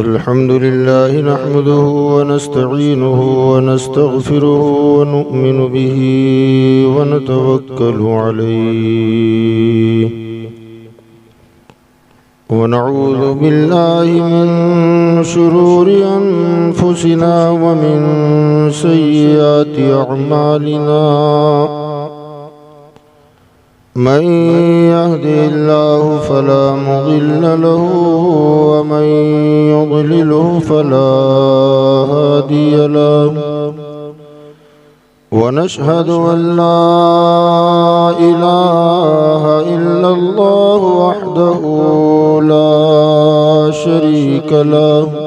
अल्हम्दुलिल्लाह नहमदुहु व नस्तईनुहु व नस्तगफिरुहु व नु'मिनु बिही व नतवक्कलु अलैहि व नऊज़ु बिल्लाहि मिन शुरूरि अनफुसिना व मिन सय्यिआति अअमालिना मन यहदिहिल्लाहु फला मुदिल्ल लहु व मन युद्लिलहु फला हादिय लहु व नशहदु अन ला इलाहा इल्लल्लाहु वहदहु ला शरीक लहु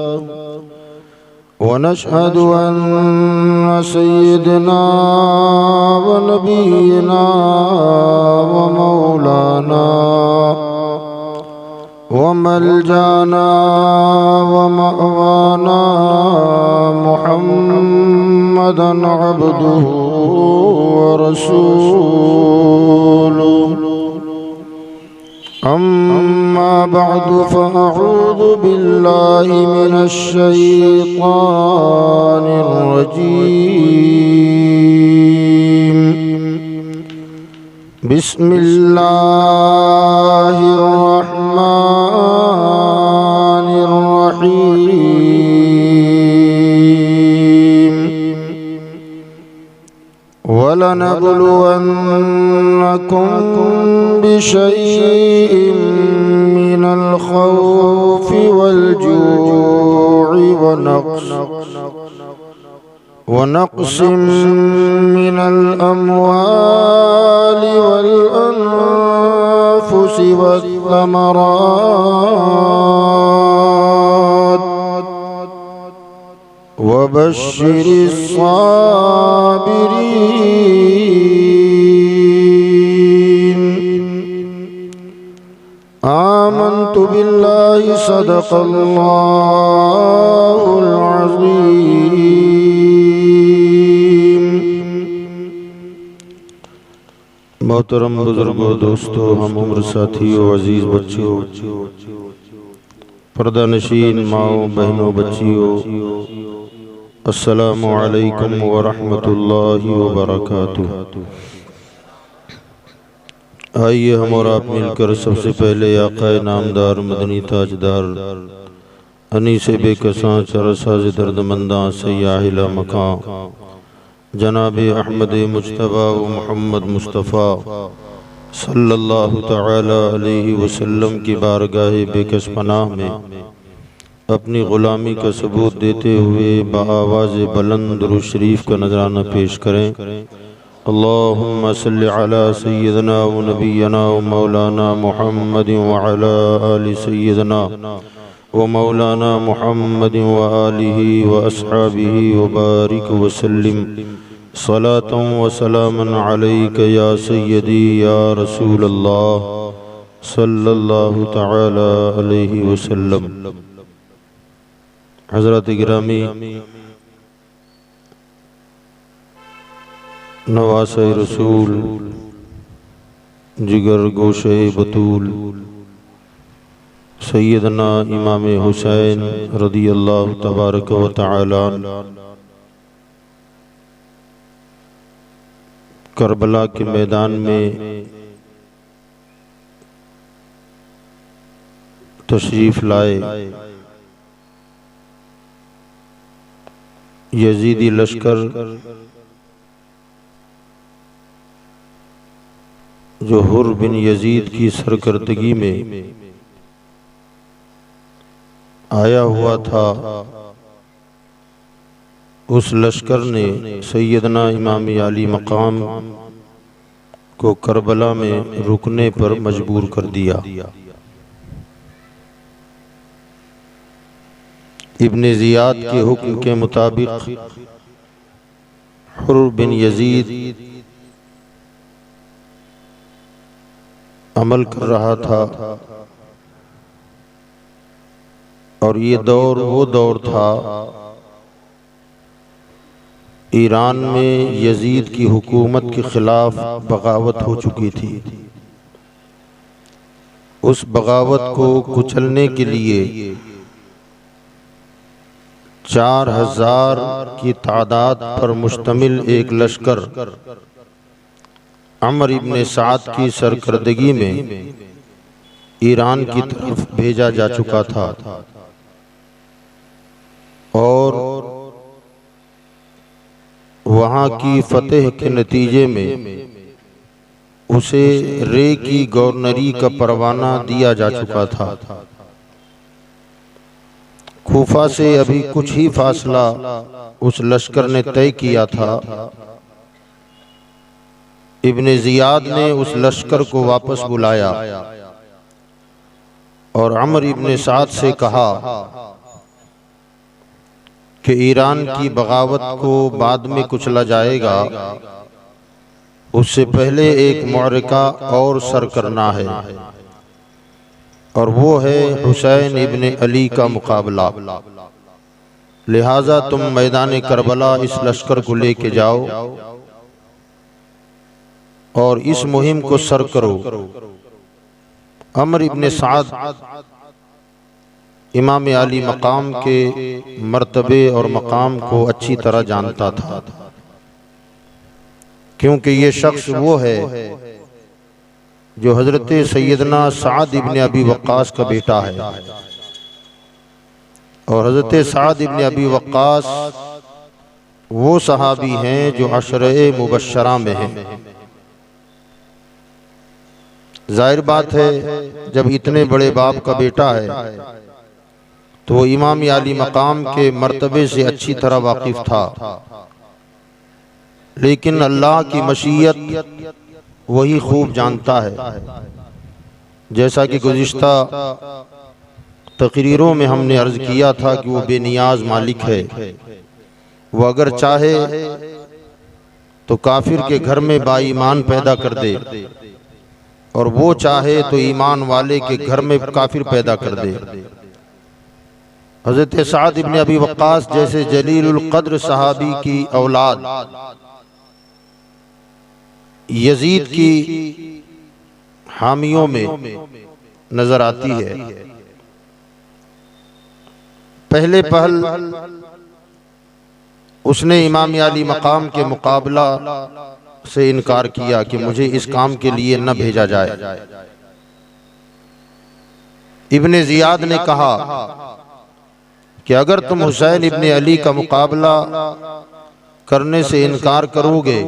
व नशहदु अन्न सय्यदना व नबीना व मौलाना व मलजाना व मअवाना मुहम्मदन अब्दुहु व रसूलुहु अम्मा बअदु फ़अऊज़ु बिल्लाहि मिनश शैतानिर रजीम बिस्मिल्लाहिर रहमानिर रहीम वलनबलुवन्नकुम बिशैइन मिनल खौफि वल जू'i व नक़्सिम मिनल अम्वालि वल अनफुसि वस्समरात व बश्शिरिस साबिरीन आमन्तु बिल्लाहि सदक़ल्लाहुल अज़ीम। मोहतरम बुजुर्गों, दोस्तों, हम उम्र साथियों, अजीज बच्चों, पर्दा नशीन माओ, बहनों, बच्चियों, अस्सलामु अलैकुम व रहमतुल्लाहि व बरकातुहू। आइए हम और आप मिलकर सबसे पहले आक़ाए नामदार मदनी ताजदार अनीस बेकसां चरसाज़ दर्दमंदां सयाहिला मकां जनाब अहमद मुज्तबा व मोहम्मद मुस्तफ़ा सल्लल्लाहु तआला अलैहि वसल्लम की बारगाह बेकस पनाह में अपनी ग़ुलामी का सबूत देते हुए बाआवाज़ बुलंद दुरूद शरीफ का नजराना पेश करें। अल्लाहुम्मा सल्लि अला सय्यिदना व नबियना व मौलाना मुहम्मद व अला आलि सय्यिदना व मौलाना मुहम्मद व आलिहि व अस्हाबिहि व बारिक व सल्लिम सलातन व सलामन अलैका या सय्यदी या रसूलल्लाह सल्लल्लाहु तआला अलैहि वसल्लम। हज़रत गिरामी, नवासे रसूल, जिगर गोशे बतूल, सैयदना इमाम हुसैन रदियल्लाहु तबारक व तआला करबला के मैदान में तशरीफ लाए। यजीदी लश्कर जो हुर बिन यजीद की सरकर्दगी में आया हुआ था, उस लश्कर ने सैयदना इमाम आली मकाम को करबला में रुकने पर मजबूर कर दिया। इब्ने ज़ियाद के हुक्म के मुताबिक हुर बिन यजीद अमल कर रहा था और ये दौर वो दौर था ईरान में यजीद की हुकूमत के खिलाफ बगावत हो चुकी थी। उस बगावत को कुचलने के लिए 4000 की तादाद पर मुश्तमिल एक लश्कर अमर इब्न साद की सरकर्दगी में ईरान की तरफ भेजा जा चुका था और वहाँ की फतेह के नतीजे में उसे रे की गवर्नरी का परवाना दिया जा चुका था। कूफा से अभी कुछ ही फासला उस लश्कर ने तय किया था। इब्ने जियाद ने उस लश्कर को वापस बुलाया और अमर इब्ने साद से कहा कि ईरान की बगावत को बाद में कुचला जाएगा, उससे पहले एक मुअरका और सर करना है और वो है हुसैन इब्ने अली का मुकाबला। लिहाजा तुम मैदान करबला इस लश्कर को लेके जाओ और इस मुहिम को सर करो। अमर इब्ने साद इमाम अली मकाम के मर्तबे और मकाम को अच्छी तरह जानता था, क्योंकि ये शख्स वो है जो हजरत सैयदना साद इब्ने अबी वक्कास का बेटा है और हजरत साद इब्ने अबी वक्कास वो सहाबी हैं जो अशरे मुबश्शरा में हैं। जाहिर बात है जब इतने बड़े बाप का बेटा है तो इमाम अली मकाम के मर्तबे से अच्छी तरह वाकिफ था, लेकिन अल्लाह की मशीयत वही खूब जानता है। जैसा कि गुज़िश्ता तकरीरों में हमने अर्ज किया था कि वो बेनियाज मालिक है। वो अगर चाहे तो काफिर के घर में बाईमान पैदा कर दे और वो चाहे तो ईमान वाले के घर में काफिर पैदा कर दे। हजरत साद इब्ने अबी वक्कास जैसे जलीलुल कद्र सहाबी की औलाद यजीद की हामियों में नजर आती है। पहले पहल उसने इमाम अली मकाम के मुकाबला से इनकार किया कि मुझे इस काम के लिए न भेजा जाए। इब्ने जियाद ने कहा कि अगर तुम हुसैन इब्ने अली का मुकाबला करने से इनकार करोगे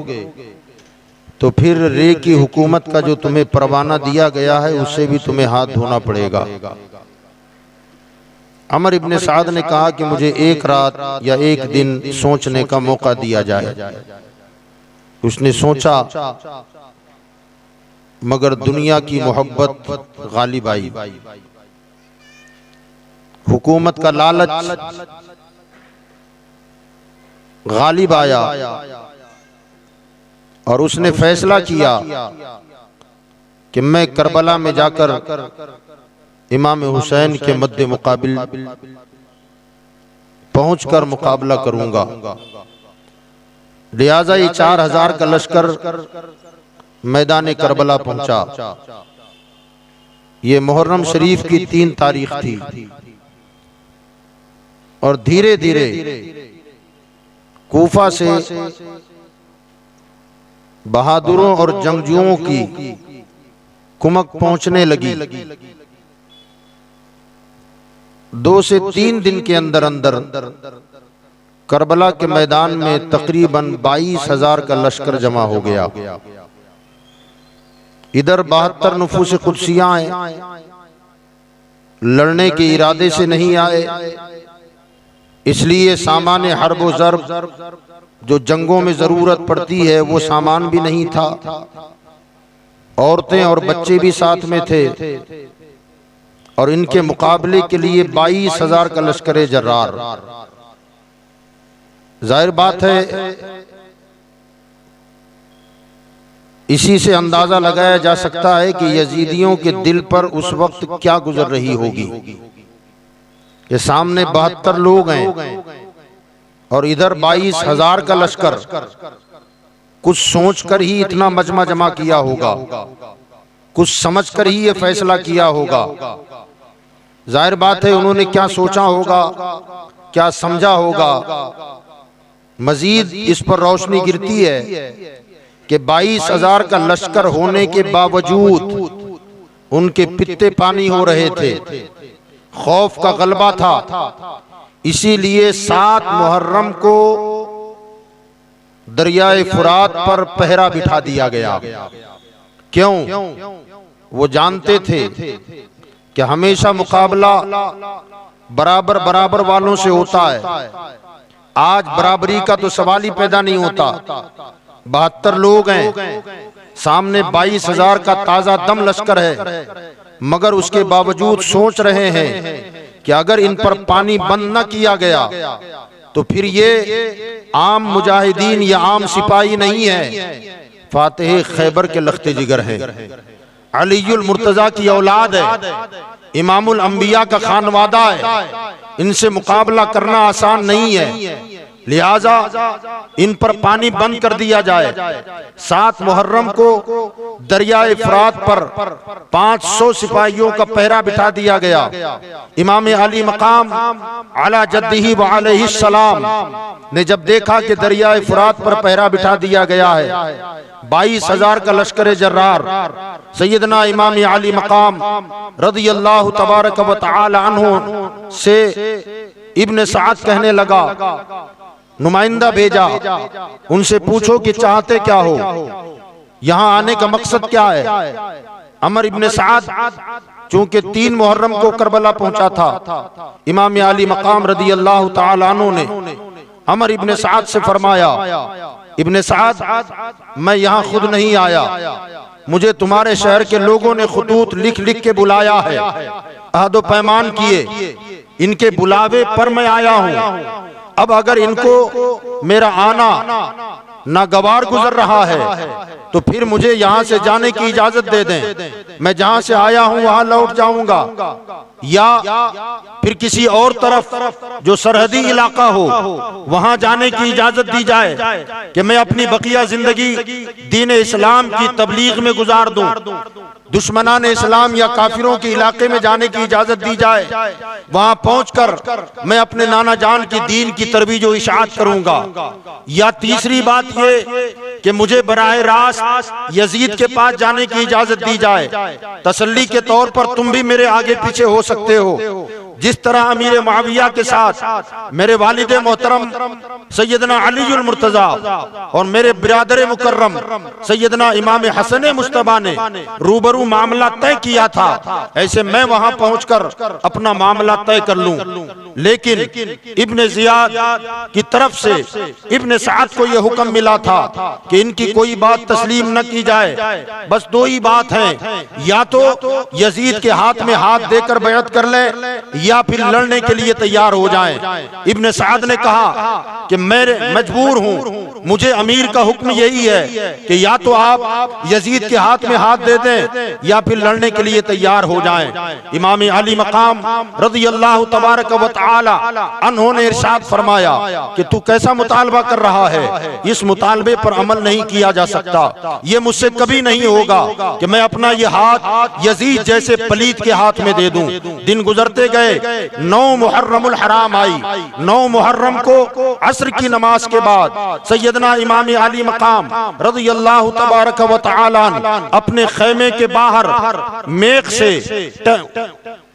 तो फिर रे की हुकूमत का जो तुम्हें परवाना दिया गया है उससे भी तुम्हें हाथ धोना पड़ेगा। अमर इब्ने साद ने कहा कि मुझे एक रात या एक दिन सोचने का मौका दिया जाए। उसने सोचा, मगर दुनिया की मोहब्बत गालिब आई, हुकूमत का लालच गालिब आया और उसने फैसला किया कि मैं करबला में जाकर इमाम हुसैन के मद्दे मुकाबिल पहुंचकर मुकाबला करूंगा। लिहाजा ये 4000 का लश्कर मैदान करबला पहुंचा। ये मुहर्रम शरीफ की 3 तारीख थी और धीरे धीरे कूफा से बहादुरों और जंगजुओं की कुमक पहुंचने लगी। 2 से 3 दिन के अंदर अंदर करबला के मैदान में तकरीबन 22,000 का लश्कर जमा हो गया। इधर 72 नुफूस कुदसियां आए, लड़ने के इरादे से नहीं आए, इसलिए सामान हर्ब व ज़र्ब जो जंगों में जरूरत पड़ती है वो सामान भी नहीं था। औरतें और बच्चे भी साथ में थे और इनके मुकाबले के लिए 22,000 का लश्कर जर्रार। जाहिर बात है इसी से अंदाजा लगाया जा सकता है कि यजीदियों के दिल पर उस वक्त क्या गुजर रही होगी। ये सामने 72 लोग हैं और इधर 22,000 का लश्कर। कुछ सोचकर ही इतना मजमा जमा किया होगा, कुछ समझकर ही ये फैसला किया होगा। जाहिर बात है उन्होंने क्या सोचा होगा, क्या समझा होगा। मजीद इस पर रोशनी गिरती है कि 22,000 का लश्कर होने के बावजूद उनके पित्ते पानी हो रहे थे, खौफ का गलबा था। इसीलिए 7 मुहर्रम को दरियाए फुरात पर पहरा बिठा दिया गया। क्यों? वो जानते थे कि हमेशा मुकाबला बराबर बराबर वालों से होता है। आज बराबरी का तो सवाल ही पैदा नहीं होता। 72 लोग हैं, सामने 22,000 का ताजा दम लश्कर है, मगर उसके बावजूद सोच रहे हैं कि अगर इन पर पानी बंद न किया गया तो फिर ये आम मुजाहिदीन या आम सिपाही नहीं है, फातिह खैबर के लख्ते जिगर हैं, अलीयुल मुर्तजा की औलाद है, इमामुल अंबिया का खानवादा है। इनसे मुकाबला करना आसान नहीं है, लिहाजा इन पर पानी बंद कर दिया जाए। 7 मुहर्रम को दरियाए फुरात पर 500 सिपाहियों का पहरा बिठा दिया गया। इमाम अली मकाम अला जद्दिही व अलैहि सलाम ने जब देखा कि दरियाए फुरात पर पहरा बिठा दिया गया है, 22,000 का लश्कर जर्रार, सैयदना इमाम अली मकाम रज़ियल्लाहु तबारक व तआला अन्हु से इब्न साद कहने लगा, नुमाइंदा भेजा, उनसे पूछो कि चाहते क्या हो, यहाँ आने का मकसद क्या है। अमर इब्न साद चूंकि 3 मुहर्रम को करबला पहुंचा था, इमाम अली मकाम रज़ियल्लाहु तआला अन्हु ने अमर इब्न साद से फरमाया, इब्न साद मैं यहाँ खुद नहीं आया, मुझे तुम्हारे शहर के लोगों ने खुतूत लिख लिख के बुलाया है, अहद पैमान किए, इनके बुलावे पर मैं आया हूँ। अब अगर इनको मेरा आना नागवार गुजर रहा है तो फिर मुझे यहाँ से जाने की इजाजत दे दें, मैं जहाँ से आया हूँ वहाँ लौट जाऊंगा, या फिर किसी और तरफ जो सरहदी इलाका हो वहाँ जाने की इजाजत दी जाए कि मैं अपनी बकिया जिंदगी दीन इस्लाम की तबलीग में गुजार दूं। दुश्मनान इस्लाम या काफिरों के इलाके में जाने की इजाजत दी जाए, वहां पहुंचकर मैं अपने नाना जान की दीन की तरबीज व इशाअत करूंगा। या तीसरी बात ये कि मुझे बराह रास्त यजीद के पास जाने की इजाजत दी जाए, तसल्ली के तौर पर तुम भी मेरे आगे पीछे हो सकते हो। जिस तरह अमीर मुआविया के साथ मेरे वालिद मोहतरम सैयदना अलीयुल मुर्तजा और मेरे बिरादर मुकर्रम सैयदना इमाम हसन मुस्तफा ने रूबरू मामला तय किया था, ऐसे मैं वहां पहुंचकर अपना मामला तय कर लूं। लेकिन इब्न जियाद की तरफ से इब्न साद को यह हुक्म मिला था कि इनकी कोई बात तस्लीम न की जाए, बस 2 ही बात है, या तो यजीद के हाथ में हाथ देकर बैअत कर ले या फिर लड़ने के लिए तैयार हो जाएं। इब्न साद ने कहा कि मैं मजबूर हूं, मुझे अमीर का हुक्म यही है कि या तो आप यजीद के हाथ में हाथ दे दें या फिर लड़ने के लिए तैयार हो जाएं। इमाम अली मकाम रज़ियल्लाहु तबारक व तआला अन्हों ने इरशाद फरमाया कि तू कैसा मुतालबा कर रहा है, इस मुतालबे पर अमल नहीं किया जा सकता, ये मुझसे कभी नहीं होगा कि मैं अपना ये हाथ यजीद जैसे पलीत के हाथ में दे दूं। दिन गुजरते गए, 9 मुहर्रमुल हराम आई। 9 मुहर्रम को असर की नमाज के बाद सैयदना इमाम अली मकाम रज़ियल्लाहु तबारक व तआला अपने खैमे के बाहर मेख से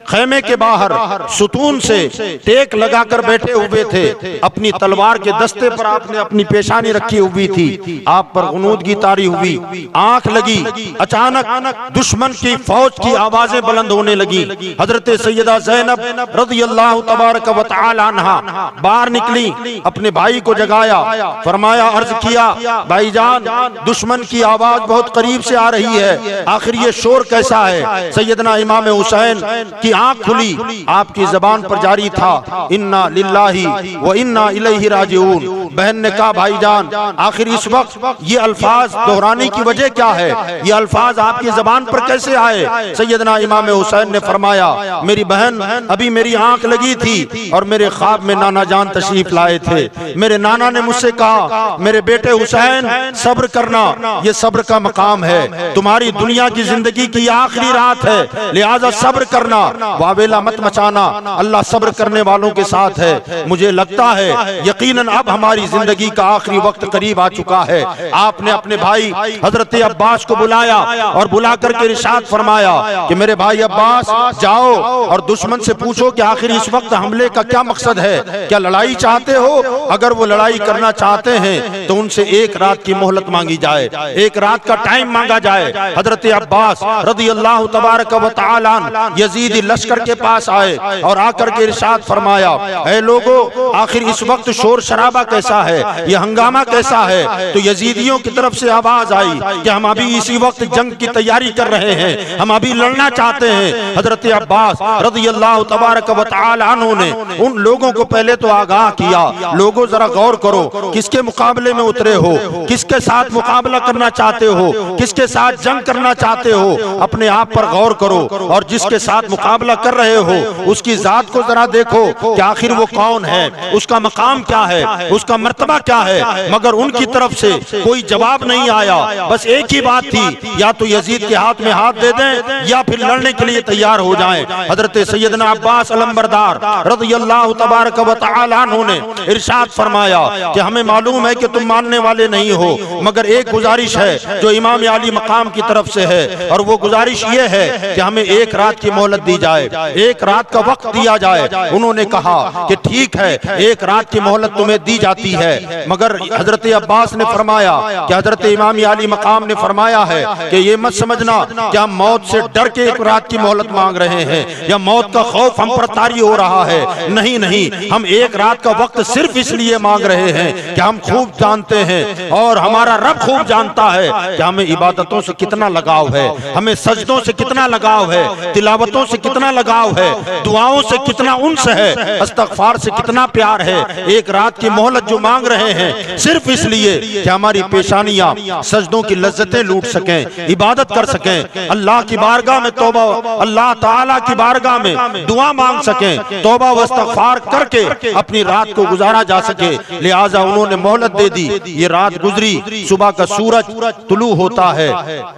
खैमे के बाहर सुतून से टेक लगाकर बैठे हुए थे। अपनी तलवार के दस्ते पर आपने अपनी पेशानी रखी हुई थी। आप पर गुनूदगी तारी हुई, आंख लगी, अचानक दुश्मन की फौज की आवाजें बुलंद होने लगी। हजरत सैयदा ज़ैनब रज़ियल्लाहु तबारक व तआला अन्हा बाहर निकली, अपने भाई को जगाया, फरमाया, अर्ज किया, भाईजान दुश्मन की आवाज बहुत करीब से आ रही है, आखिर ये शोर कैसा है। सैयदना इमाम हुसैन की आंख खुली, आपकी जबान पर जारी था इन्ना लिल्लाही व इन्ना इलैहि राजिऊन। बहन ने कहा भाईजान आखिर इस वक्त ये अल्फाज दोहराने की वजह क्या है, ये अल्फाज आपकी जबान पर कैसे आए? सैयदना इमाम हुसैन ने फरमाया मेरी बहन अभी मेरी आंख लगी थी और मेरे ख्वाब में नाना जान तशरीफ लाए थे। मेरे नाना ने मुझसे कहा मेरे बेटे हुसैन सब्र करना, ये सब्र का मकाम है, तुम्हारी दुनिया की जिंदगी की आखिरी रात है, लिहाजा सब्र करना, वावेला मत मचाना, अल्लाह सब्र करने वालों के साथ है। मुझे लगता है यकीनन अब हमारी जिंदगी का आखिरी वक्त करीब आ चुका है। आपने अपने भाई हजरत अब्बास को बुलाया और बुला करके इरशाद फरमाया कि मेरे भाई अब्बास जाओ और दुश्मन से पूछो कि आखिर इस वक्त हमले का क्या मकसद है, क्या लड़ाई चाहते हो? अगर वो लड़ाई करना चाहते हैं तो उनसे एक रात की मोहलत मांगी जाए, एक रात का टाइम मांगा जाए। हजरत अब्बास रज़ियल्लाहु तबारक व तआला यजीदी लश्कर के पास आए और आकर के इरशाद फरमाया ऐ लोगों आखिर इस वक्त शोर शराबा कैसा है, ये हंगामा कैसा है? तो यजीदियों की तरफ से आवाज आई कि हम अभी इसी वक्त जंग की तैयारी कर रहे हैं, हम अभी लड़ना चाहते हैं। हजरत अब्बास रज़ियल्लाहु तबारक व तआला अन्हु ने उन लोगों को पहले तो आगाह किया, लोगों जरा गौर करो किसके मुकाबले में उतरे हो, किसके साथ मुकाबला करना चाहते हो, किसके साथ जंग करना चाहते हो, अपने आप पर गौर करो और जिसके साथ मुकाबला कर रहे हो उसकी जात को जरा देखो कि आखिर वो कौन है, उसका मकाम क्या है, उसका मर्तबा क्या है। मगर उनकी तरफ से कोई जवाब नहीं आया, बस एक ही बात थी या तो यजीद के हाथ में हाथ दे दें या फिर लड़ने के लिए तैयार हो जाएं। हजरत सैयदना अब्बास अलंबरदार रज़ियल्लाहु तबारक व तआला अन्हु ने इरशाद फरमाया कि हमें मालूम है कि तुम मानने वाले नहीं हो, मगर एक गुजारिश है जो इमाम आली मकाम की तरफ से है और वो गुजारिश ये है कि हमें एक रात की मोहलत दी जाए, एक रात का वक्त दिया जाए। उन्होंने कहा कि ठीक है एक रात की मोहलत तुम्हें दी जाती है, मगर हजरत अब्बास ने फरमाया कि हजरत इमाम आली मकाम ने फरमाया है कि ये मत समझना कि हम मौत से डर के एक रात की मोहलत मांग रहे हैं या मौत का खौफ हम पर तारी हो रहा है। नहीं नहीं, हम एक रात का वक्त सिर्फ इसलिए मांग रहे हैं कि हम खूब जानते हैं और हमारा रब खूब जानता है कि हमें इबादतों से कितना लगाव है, हमें सजदों से कितना लगाव है, तिलावतों से कितना लगाव है, दुआओं से कितना उन्स है, इस्तग़फ़ार से कितना प्यार है। एक रात की मोहलत जो मांग रहे हैं सिर्फ इसलिए कि हमारी पेशानियां सजदों की लज्जतें लूट सकें, इबादत कर सकें, अल्लाह की बारगाह में तौबा, अल्लाह ताला की बारगाह में दुआ मांग सकें, तौबा व इस्तग़फ़ार करके अपनी रात को गुजारा जा सके। लिहाजा उन्होंने मोहलत दे दी। ये रात गुजरी, सुबह का सूरज तुलू होता है,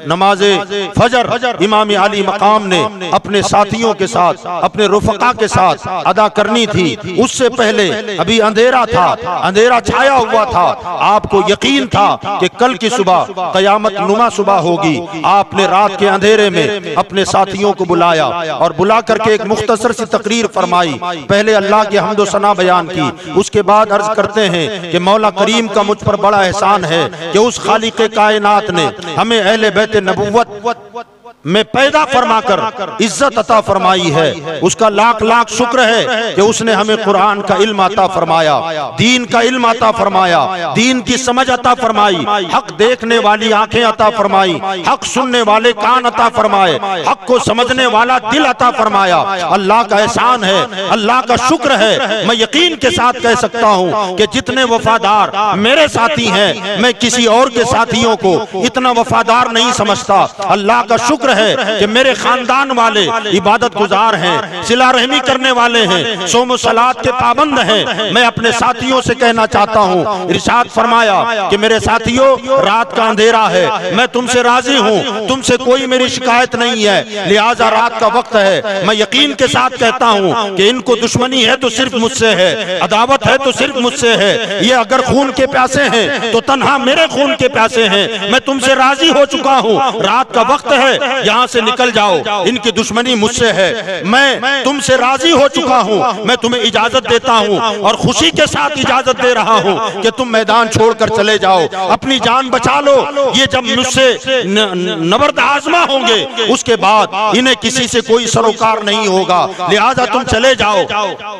नमाज़े फजर इमाम आली मकाम ने अपने साथियों के साथ, अपने रुफ़क़ा के साथ अदा करनी थी। उससे पहले अभी अंधेरा था, अंधेरा छाया हुआ था। आपको यकीन था कि कल की सुबह क़यामत नुमा सुबह होगी। आपने रात के अंधेरे में अपने साथियों को बुलाया और बुला करके एक मुख्तसर सी तकरीर फरमाई। पहले अल्लाह की हम्द व सना बयान की, उसके बाद अर्ज करते हैं कि मौला करीम का मुझ पर बड़ा एहसान है कि उस खालिक़े कायनात ने हमें अहले बैत नबुव्वत में पैदा फरमाकर इज्जत अता फरमाई है। उसका लाख लाख शुक्र है कि उसने हमें कुरान का इल्म अता फरमाया, दीन का इल्म अता फरमाया, दीन की समझ अता फरमाई, हक देखने वाली आंखें अता फरमाई, हक सुनने वाले कान अता फरमाए, हक को समझने वाला दिल अता फरमाया। अल्लाह का एहसान है, अल्लाह का शुक्र है। मैं यकीन के साथ कह सकता हूँ कि जितने वफादार मेरे साथी हैं, मैं किसी और के साथियों को इतना वफादार नहीं समझता। अल्लाह का शुक्र है कि मेरे खानदान वाले इबादत गुजार हैं, सिला रहमी करने वाले हैं, सोम सलात के पाबंद हैं। मैं अपने साथियों से कहना चाहता हूँ, इरशाद फरमाया कि मेरे साथियों रात का अंधेरा है, मैं तुमसे राजी हूँ, तुमसे कोई मेरी शिकायत नहीं है, लिहाजा रात का वक्त है। मैं यकीन के साथ कहता हूँ कि इनको दुश्मनी है तो सिर्फ मुझसे है, अदावत है तो सिर्फ मुझसे है। ये अगर खून के प्यासे हैं तो तन्हा मेरे खून के प्यासे हैं। मैं तुमसे राजी हो चुका हूँ, रात का वक्त है, यहाँ से निकल जाओ, इनकी दुश्मनी मुझसे है। मैं तुमसे राजी हो चुका हूँ, मैं तुम्हें इजाजत देता हूँ और खुशी के साथ इजाजत दे रहा हूँ कि तुम मैदान छोड़कर चले जाओ, अपनी जान बचा लो। ये जब मुझसे नबर्द आजमा होंगे उसके बाद इन्हें किसी से कोई सरोकार नहीं होगा, लिहाजा तुम चले जाओ।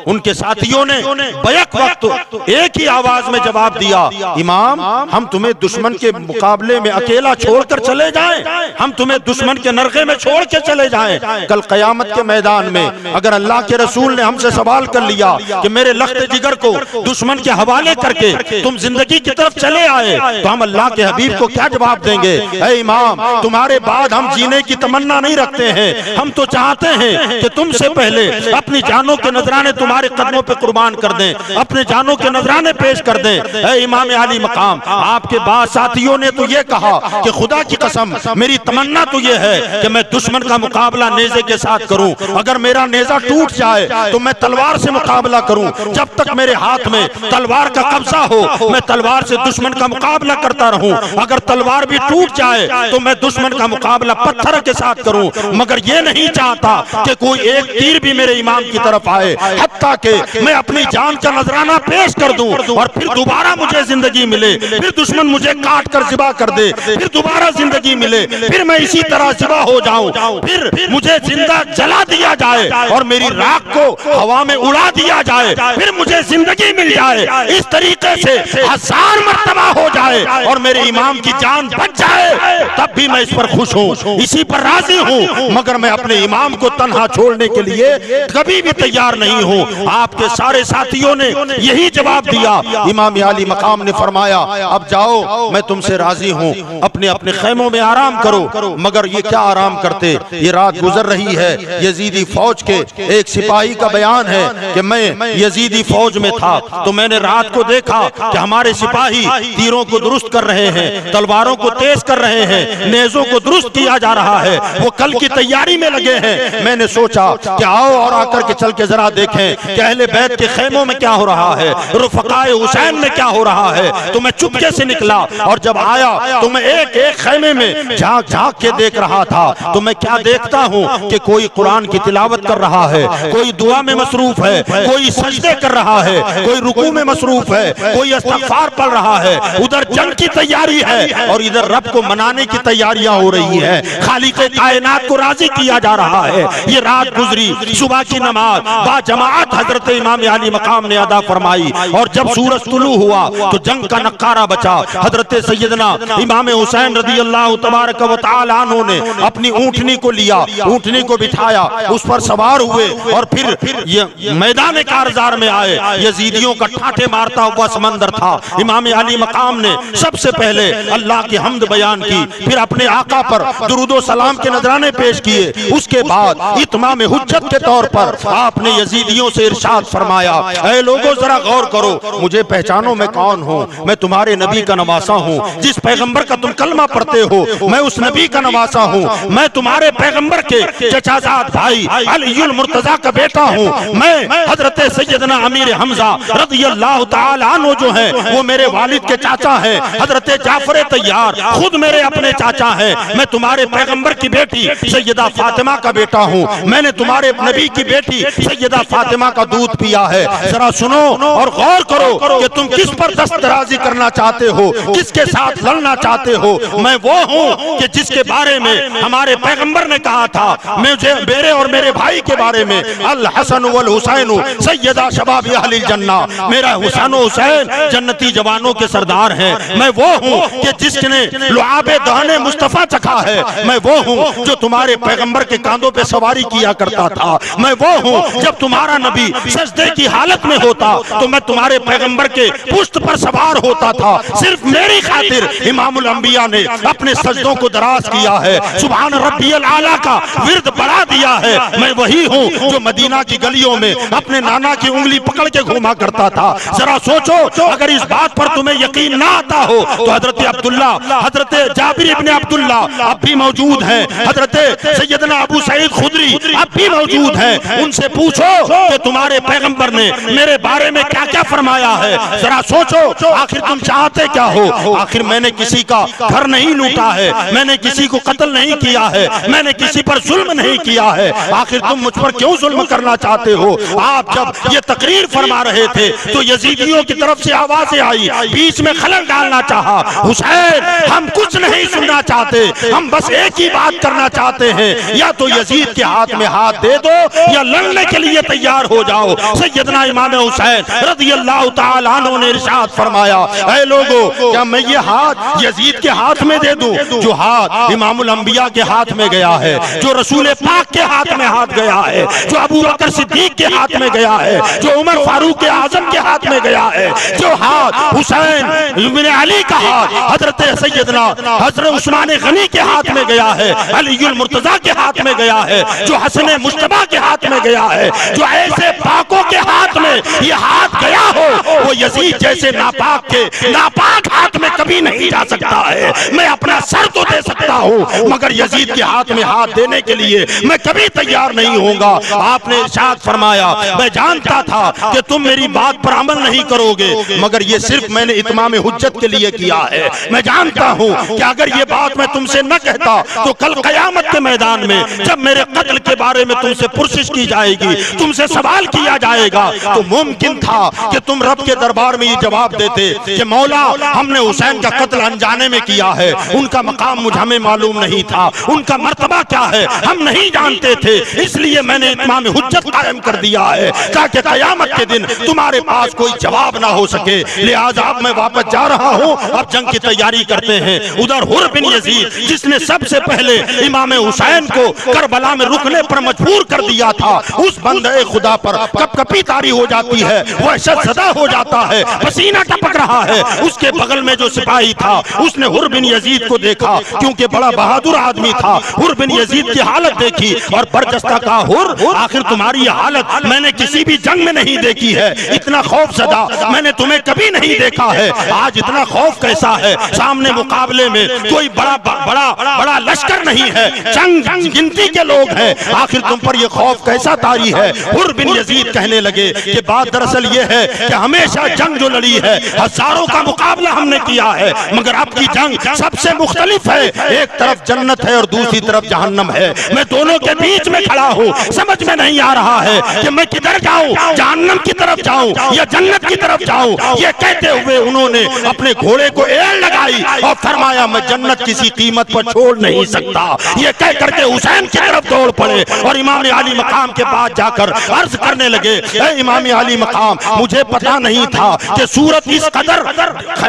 उनके साथियों ने बैक वक्त एक ही आवाज में जवाब दिया, इमाम हम तुम्हें दुश्मन के मुकाबले में अकेला छोड़कर चले जाएं, हम तुम्हें दुश्मन के नरके में छोड़ के चले जाएं। कल क़यामत के मैदान में अगर अल्लाह के रसूल ने हमसे सवाल कर लिया कि मेरे लख्त जिगर को दुश्मन के हवाले करके तुम जिंदगी की तरफ चले आए, तो हम अल्लाह के हबीब को क्या जवाब देंगे? ऐ इमाम, तुम्हारे बाद हम जीने की तमन्ना नहीं रखते हैं, हम तो चाहते हैं कि तुमसे पहले अपनी जानों के नजराने तुम्हारे कदमों पे कुर्बान कर दें, अपने जानों के नजराने पेश कर दें। ऐ इमाम आली मकाम, आपके बाद साथियों ने तो ये कहा कि खुदा की कसम मेरी तमन्ना तो ये है कि मैं दुश्मन का मुकाबला नेज़े के साथ करूं, अगर मेरा नेज़ा टूट जाए तो मैं तलवार से मुकाबला करूं, जब तक मेरे हाथ में तलवार का कब्जा हो मैं तलवार से दुश्मन का मुकाबला करता रहूं, अगर तलवार भी टूट जाए तो मैं दुश्मन का मुकाबला पत्थर के साथ करूं, मगर ये नहीं चाहता कि कोई एक तीर भी मेरे इमाम की तरफ आए, हत्ता कि मैं अपनी जान का नजराना पेश कर दूं और फिर दोबारा मुझे जिंदगी मिले, फिर दुश्मन मुझे काट कर ज़िबा कर दे, फिर दोबारा जिंदगी मिले, फिर मैं इसी तरह ज़िबा हो जाऊं, फिर मुझे जिंदा जला दिया जाए और मेरी राख को हवा में उड़ा दिया जाए, फिर मुझे जिंदगी मिल जाए, इस तरीके से 1000 मर्तबा हो जाए और मेरे इमाम की जान बच जाए, तब भी मैं इस पर खुश हूँ, इसी पर राजी हूँ, मगर मैं अपने इमाम को तन्हा छोड़ने के लिए कभी भी तैयार नहीं हूँ। आपके सारे साथियों ने यही जवाब दिया। इमाम आली मकाम ने फरमाया, अब जाओ, मैं तुमसे राजी हूँ, अपने अपने खैमों में आराम करो। मगर ये क्या आराम करते, ये रात गुजर रही है। यजीदी फौज के एक सिपाही का बयान है कि मैं यजीदी फौज में था तो मैंने रात को देखा कि हमारे सिपाही तीरों को दुरुस्त कर रहे हैं, तलवारों को तेज कर रहे हैं, नेज़ों को दुरुस्त किया जा रहा है, वो कल की तैयारी में लगे हैं। मैंने सोचा कि आओ और आकर के चल के जरा देखें कि अहले बैत के खैमों में क्या हो रहा है, रुफ़क़ाए हुसैन में क्या हो रहा है। तो मैं चुपके से निकला और जब आया तो मैं एक एक खैमे में झांक झांक के देख रहा था। तो मैं क्या देखता हूँ कि कोई कुरान की तिलावत कर रहा है, कोई दुआ में मसरूफ है, कोई सजदे कर रहा है, कोई रुकू में मसरूफ है, कोई इस्तिग़फ़ार पढ़ रहा है, उधर जंग की तैयारी है और इधर रब को मनाने की तैयारियां हो रही है, खालिक़े कायनात को राजी किया जा रहा है। ये रात गुजरी, सुबह की नमाज बा जमात हजरत इमाम आली मकाम ने अदा फरमाई और जब सूरज तुलू हुआ तो जंग का नक्कारा बचा। हजरत सैयदना इमाम हुसैन रज़ी अल्लाह तबारक व तआला अन्हु ने अपनी ऊँटनी को लिया, ऊँटनी को बिठाया, उस पर सवार हुए और फिर ये मैदान कारज़ार में आए। यजीदियों का ठाठे मारता हुआ समंदर था। इमाम आली मकाम ने सबसे पहले अल्लाह की हम्द बयान की, फिर अपने आका पर दुरूदो सलाम के नजराने पेश किए। उसके बाद इत्माम हुज्जत के तौर पर आपने यजीदियों से इरशाद फरमाया, ऐ लोगों जरा गौर करो, मुझे पहचानो मैं कौन हूँ। मैं तुम्हारे नबी का नवासा हूँ, जिस पैगंबर का तुम कलमा पढ़ते हो मैं उस नबी का नवासा हूँ। मैं तुम्हारे पैगंबर के चचाजाद भाई अलीउल मुर्तजा का बेटा हूँ। मैं हजरत सैयदना अमीर हमजा रज़ियल्लाहु ताला अन्हु जो है वो मेरे वालिद के चाचा है। हजरत जाफर तैयार खुद मेरे अपने चाचा है। मैं तुम्हारे पैगंबर की बेटी सैयदा फातिमा का बेटा हूँ। मैंने तुम्हारे नबी की बेटी सैयदा फातिमा का दूध पिया है। जरा सुनो और गौर करो कि तुम किस पर दस्तराजी करना चाहते हो, किसके साथ लड़ना चाहते हो। मैं वो हूँ कि जिसके बारे में हमारे पैगंबर ने कहा था, मुझे मेरे और मेरे भाई के बारे में अल हसन वल हुसैन सैयदा शबाब अहलिल जन्ना, मेरा हुसैन हुसैन जन्नती जवानों के सरदार हैं। मैं वो हूँ कि जिसने लुआबे दहने मुस्तफा चखा है। मैं वो हूँ जो तुम्हारे पैगंबर के कांधों पे सवारी किया करता था। मैं वो हूँ जब तुम्हारा नबी सजदे की हालत में होता तो मैं तुम्हारे पैगंबर के पुश्त पर सवार होता था। सिर्फ मेरी खातिर इमामुल अंबिया ने अपने सजदों को दराज किया है, सुभान रब्बियल आला का विर्द बढ़ा दिया है। मैं वही हूँ जो मदीना की गलियों में अपने नाना की उंगली पकड़ के घूमा करता था। जरा सोचो, अगर इस बात पर तुम्हें यकीन ना आता हो तो हजरत अब्दुल्ला, हजरत जाबिर इब्ने अब्दुल्ला अब भी मौजूद हैं, हजरत सैयदना अबू सईद खुदरी अब भी मौजूद हैं। उनसे पूछो कि तुम्हारे पैगंबर ने मेरे बारे में क्या क्या फरमाया है। जरा सोचो, आखिर तुम चाहते क्या हो। आखिर मैंने किसी का घर नहीं लूटा है, मैंने किसी को कत्ल नहीं किया है, मैंने किसी पर जुल्म नहीं किया है। आखिर तुम मुझ पर क्यों जुल्म करना चाहते हो। आप जब ये तकरीर फरमा रहे थे तो यजीदियों की तरफ से आवाजें आई, बीच में खलल डालना चाहा। हुसैन, हम कुछ नहीं सुनना चाहते, हम बस एक ही बात करना चाहते हैं, या तो यजीद के हाथ में हाथ दे दो या लड़ने के लिए तैयार हो जाओ। सैयदना इमाम हुसैन रज़ियल्लाहु ताला अन्हु ने इरशाद फरमाया, ऐ लोगो, क्या मैं ये हाथ यजीद के हाथ में दे दूं जो हाथ इमामुल अंबिया अंबिया के हाथ में गया है, जो रसूल पाक के हाथ में गया है, जो अबू बकर सिद्दीक के हाथ में गया है, जो उमर फारूक के आजम के हाथ में गया है, जो हाथ हुसैन इब्न अली का हाथ हजरत सैयदना हजरत उस्मान गनी के हाथ में गया है, अलीउल मुर्तजा के हाथ में गया है, जो हसन मुश्तबा के हाथ में गया है, जो ऐसे पाकों के हाथ में ये हाथ गया हो, वो यजीद जैसे नापाक के नापाक हाथ में कभी नहीं जा सकता है। मैं अपना सर तो दे सकता हूँ, मगर यजीद के हाथ में हाथ देने के लिए मैं कभी तैयार नहीं होऊंगा। आपने इरशाद फरमाया, मैं जानता था कि तुम मेरी बात पर अमल नहीं करोगे, मगर ये सिर्फ मैंने इत्माम हुज्जत के लिए किया है। मैं जानता हूँ कि अगर ये बात मैं तुमसे न कहता तो कल क़यामत के मैदान में जब मेरे कत्ल के बारे में तुमसे पुरसिश की जाएगी, तुमसे सवाल किया जाएगा, तो मुमकिन था कि तुम रब के दरबार में ये जवाब देते कि मौला, हमने हुसैन का कत्ल अनजाने में किया है, उनका मकाम मुझे हमें मालूम नहीं था, उनका मर्तबा क्या है हम नहीं जानते थे, इसलिए मैंने इत्माम हुज्जत कायम कर दिया है ताकि क़यामत के दिन तुम्हारे पास कोई जवाब ना हो सके। लिहाजा अब मैं वापस जा रहा हूँ, अब जंग की तैयारी करते हैं। उधर हुर बिन यजीद, जिसने सबसे पहले इमाम हुसैन को करबला में रुकने पर मजबूर कर दिया था, उस बंदे खुदा पर कपकपी तारी हो जाती है, वहशत ज़दा हो जाता है, पसीना टपक रहा है। उसके बगल में जो सिपाही था उसने हुर बिन यजीद को देखा, क्योंकि बड़ा बहादुर आदमी था। हुर बिन यजीद की हालत देखी और बरजस्ता कहा, हुर, आखिर तुम्हारी हालत मैंने किसी भी जंग में नहीं देखी है, इतना खौफज़दा मैंने तुम्हें कभी नहीं देखा है। आज इतना खौफ कैसा है, सामने मुकाबले में कोई बड़ा लश्कर नहीं है, चंद गिनती के लोग हैं, आखिर तुम पर यह खौफ कैसा तारी है। हुर बिन यजीद कहने लगे कि बात दरअसल ये है कि हमेशा जंग जो लड़ी है, हजारों का मुकाबला हमने किया है, मगर अब की जंग सबसे मुख्तलिफ है। एक तरफ जन्नत है और दूसरी तरफ जहन्नम है, मैं दोनों के बीच में खड़ा हूँ। समझ में नहीं आ रहा है कि मैं किधर जाऊं, जहन्नम की तरफ जाऊं या जन्नत की तरफ जाऊं। ये कहते हुए उन्होंने अपने घोड़े को एड़ लगाई और फरमाया, मैं जन्नत किसी कीमत पर छोड़ नहीं सकता। ये कह करके हुसैन की तरफ दौड़ पड़े और इमाम अली मकाम के पास जाकर अर्ज करने लगे, इमाम अली मकाम, मुझे पता नहीं था कि सूरत इस कदर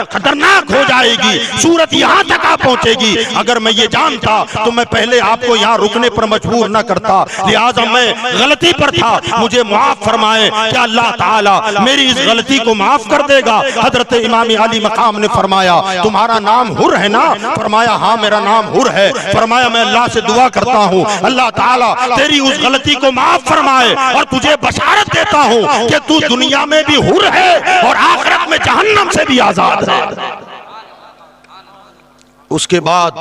खतरनाक हो जाएगी, सूरत यहाँ तक आ पहुंचेगी। अगर मैं ये जानता तो मैं पहले आपको यहाँ रुकने पर मजबूर न करता, लिहाजा मैं गलती पर था, मुझे माफ फरमाए। क्या अल्लाह ताला मेरी इस गलती को माफ कर देगा? हजरत इमाम अली मकाम ने फरमाया, तुम्हारा नाम हुर है ना? फरमाया, हाँ मेरा नाम हुर है। फरमाया, मैं अल्लाह से दुआ करता हूँ अल्लाह ताला तेरी उस गलती को माफ फरमाए और तुझे बशारत देता हूँ कि तू दुनिया में भी हुर है और आखिरत में जहन्नम से भी आजाद है। उसके बाद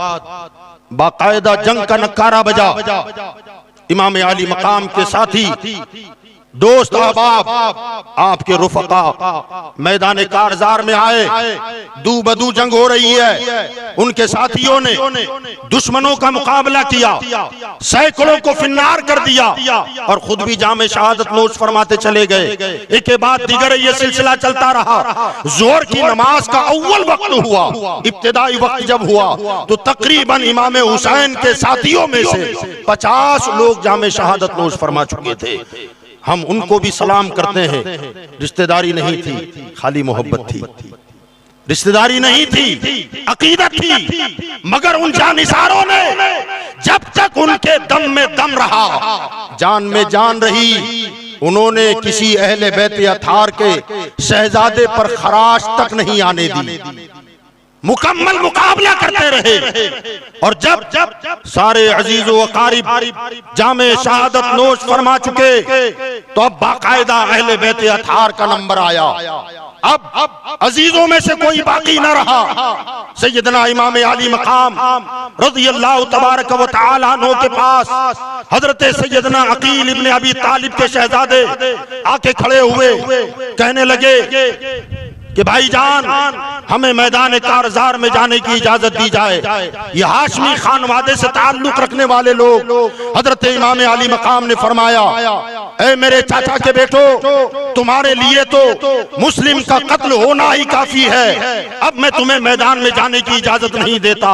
बाकायदा जंग का नक्कारा बजा। इमाम अली मकाम के साथी, दोस्त, अहबाब, आपके रुफका मैदान कारजार में आए। दू बदू जंग हो रही है, उनके साथियों ने दुश्मनों का मुकाबला किया, सैकड़ों को फिन्नार कर दिया और खुद भी जामे शहादत नोश फरमाते चले गए। एक के बाद दीगर ये सिलसिला चलता रहा। जोर की नमाज का अव्वल वक्त हुआ, इब्तिदाई वक्त जब हुआ तो तकरीबन इमाम हुसैन के साथियों में से 50 लोग जामे शहादत नोश फरमा चुके थे। हम उनको भी सलाम करते हैं। रिश्तेदारी नहीं थी, खाली मोहब्बत थी। रिश्तेदारी नहीं थी, अकीदत थी, मगर उन जानिसारों ने जब तक उनके दम में दम रहा, जान में जान रही, उन्होंने किसी अहले बैत अथार के शहजादे पर खराश तक नहीं आने दी। मुकम्मल मुकाबला करते रहे और जब सारे अजीज व अकारिब जामे शहादत नोश फरमा चुके तो अब बाकायदा अहले बैत अथार का नंबर आया। अब अजीजों में से कोई बाकी न रहा। सैयदना इमाम अली मकाम रज़ियल्लाहु तबारक व तआला अन्हु के पास हजरत सैयदना अकील इब्न अबी तालिब के शहजादे आके खड़े हुए, कहने लगे कि भाईजान, हमें मैदान कारजार में जाने की इजाजत दी जाए। ये हाशमी खानवादे से ताल्लुक रखने वाले लोग, हजरत इमाम अली मकाम ने फरमाया, ऐ मेरे चाचा के बेटो, तुम्हारे लिए तो मुस्लिम का कत्ल होना ही काफी है, अब मैं तुम्हें मैदान में जाने की इजाजत नहीं देता।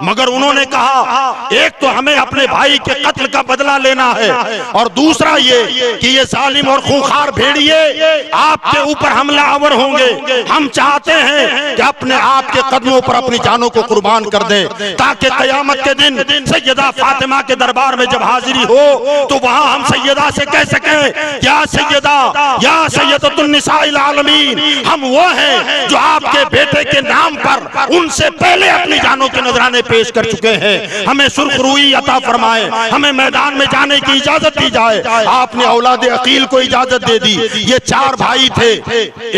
मगर उन्होंने कहा एक तो हमें अपने भाई के कत्ल का बदला लेना है, और दूसरा ये कि ये जालिम और खूंखार भेड़िए आपके ऊपर हमलावर होंगे। हम चाहते हैं कि अपने आपके कदमों पर अपनी जानों को कुर्बान कर दें, ताकि क़यामत के दिन सैयदा फातिमा के दरबार में जब हाजिरी हो तो वहां हम सैयदा से कह सकें या सैयदा या सैयदतुन निसाइल आलमीन, हम वो हैं जो आपके बेटे के नाम पर उनसे पहले अपनी जानों के नजराने पेश कर चुके हैं। हमें सुरखरुई अता फरमाए, हमें मैदान में जाने की इजाजत दी जाए। आपने औलाद अकील को इजाजत दे दी। ये 4 भाई थे,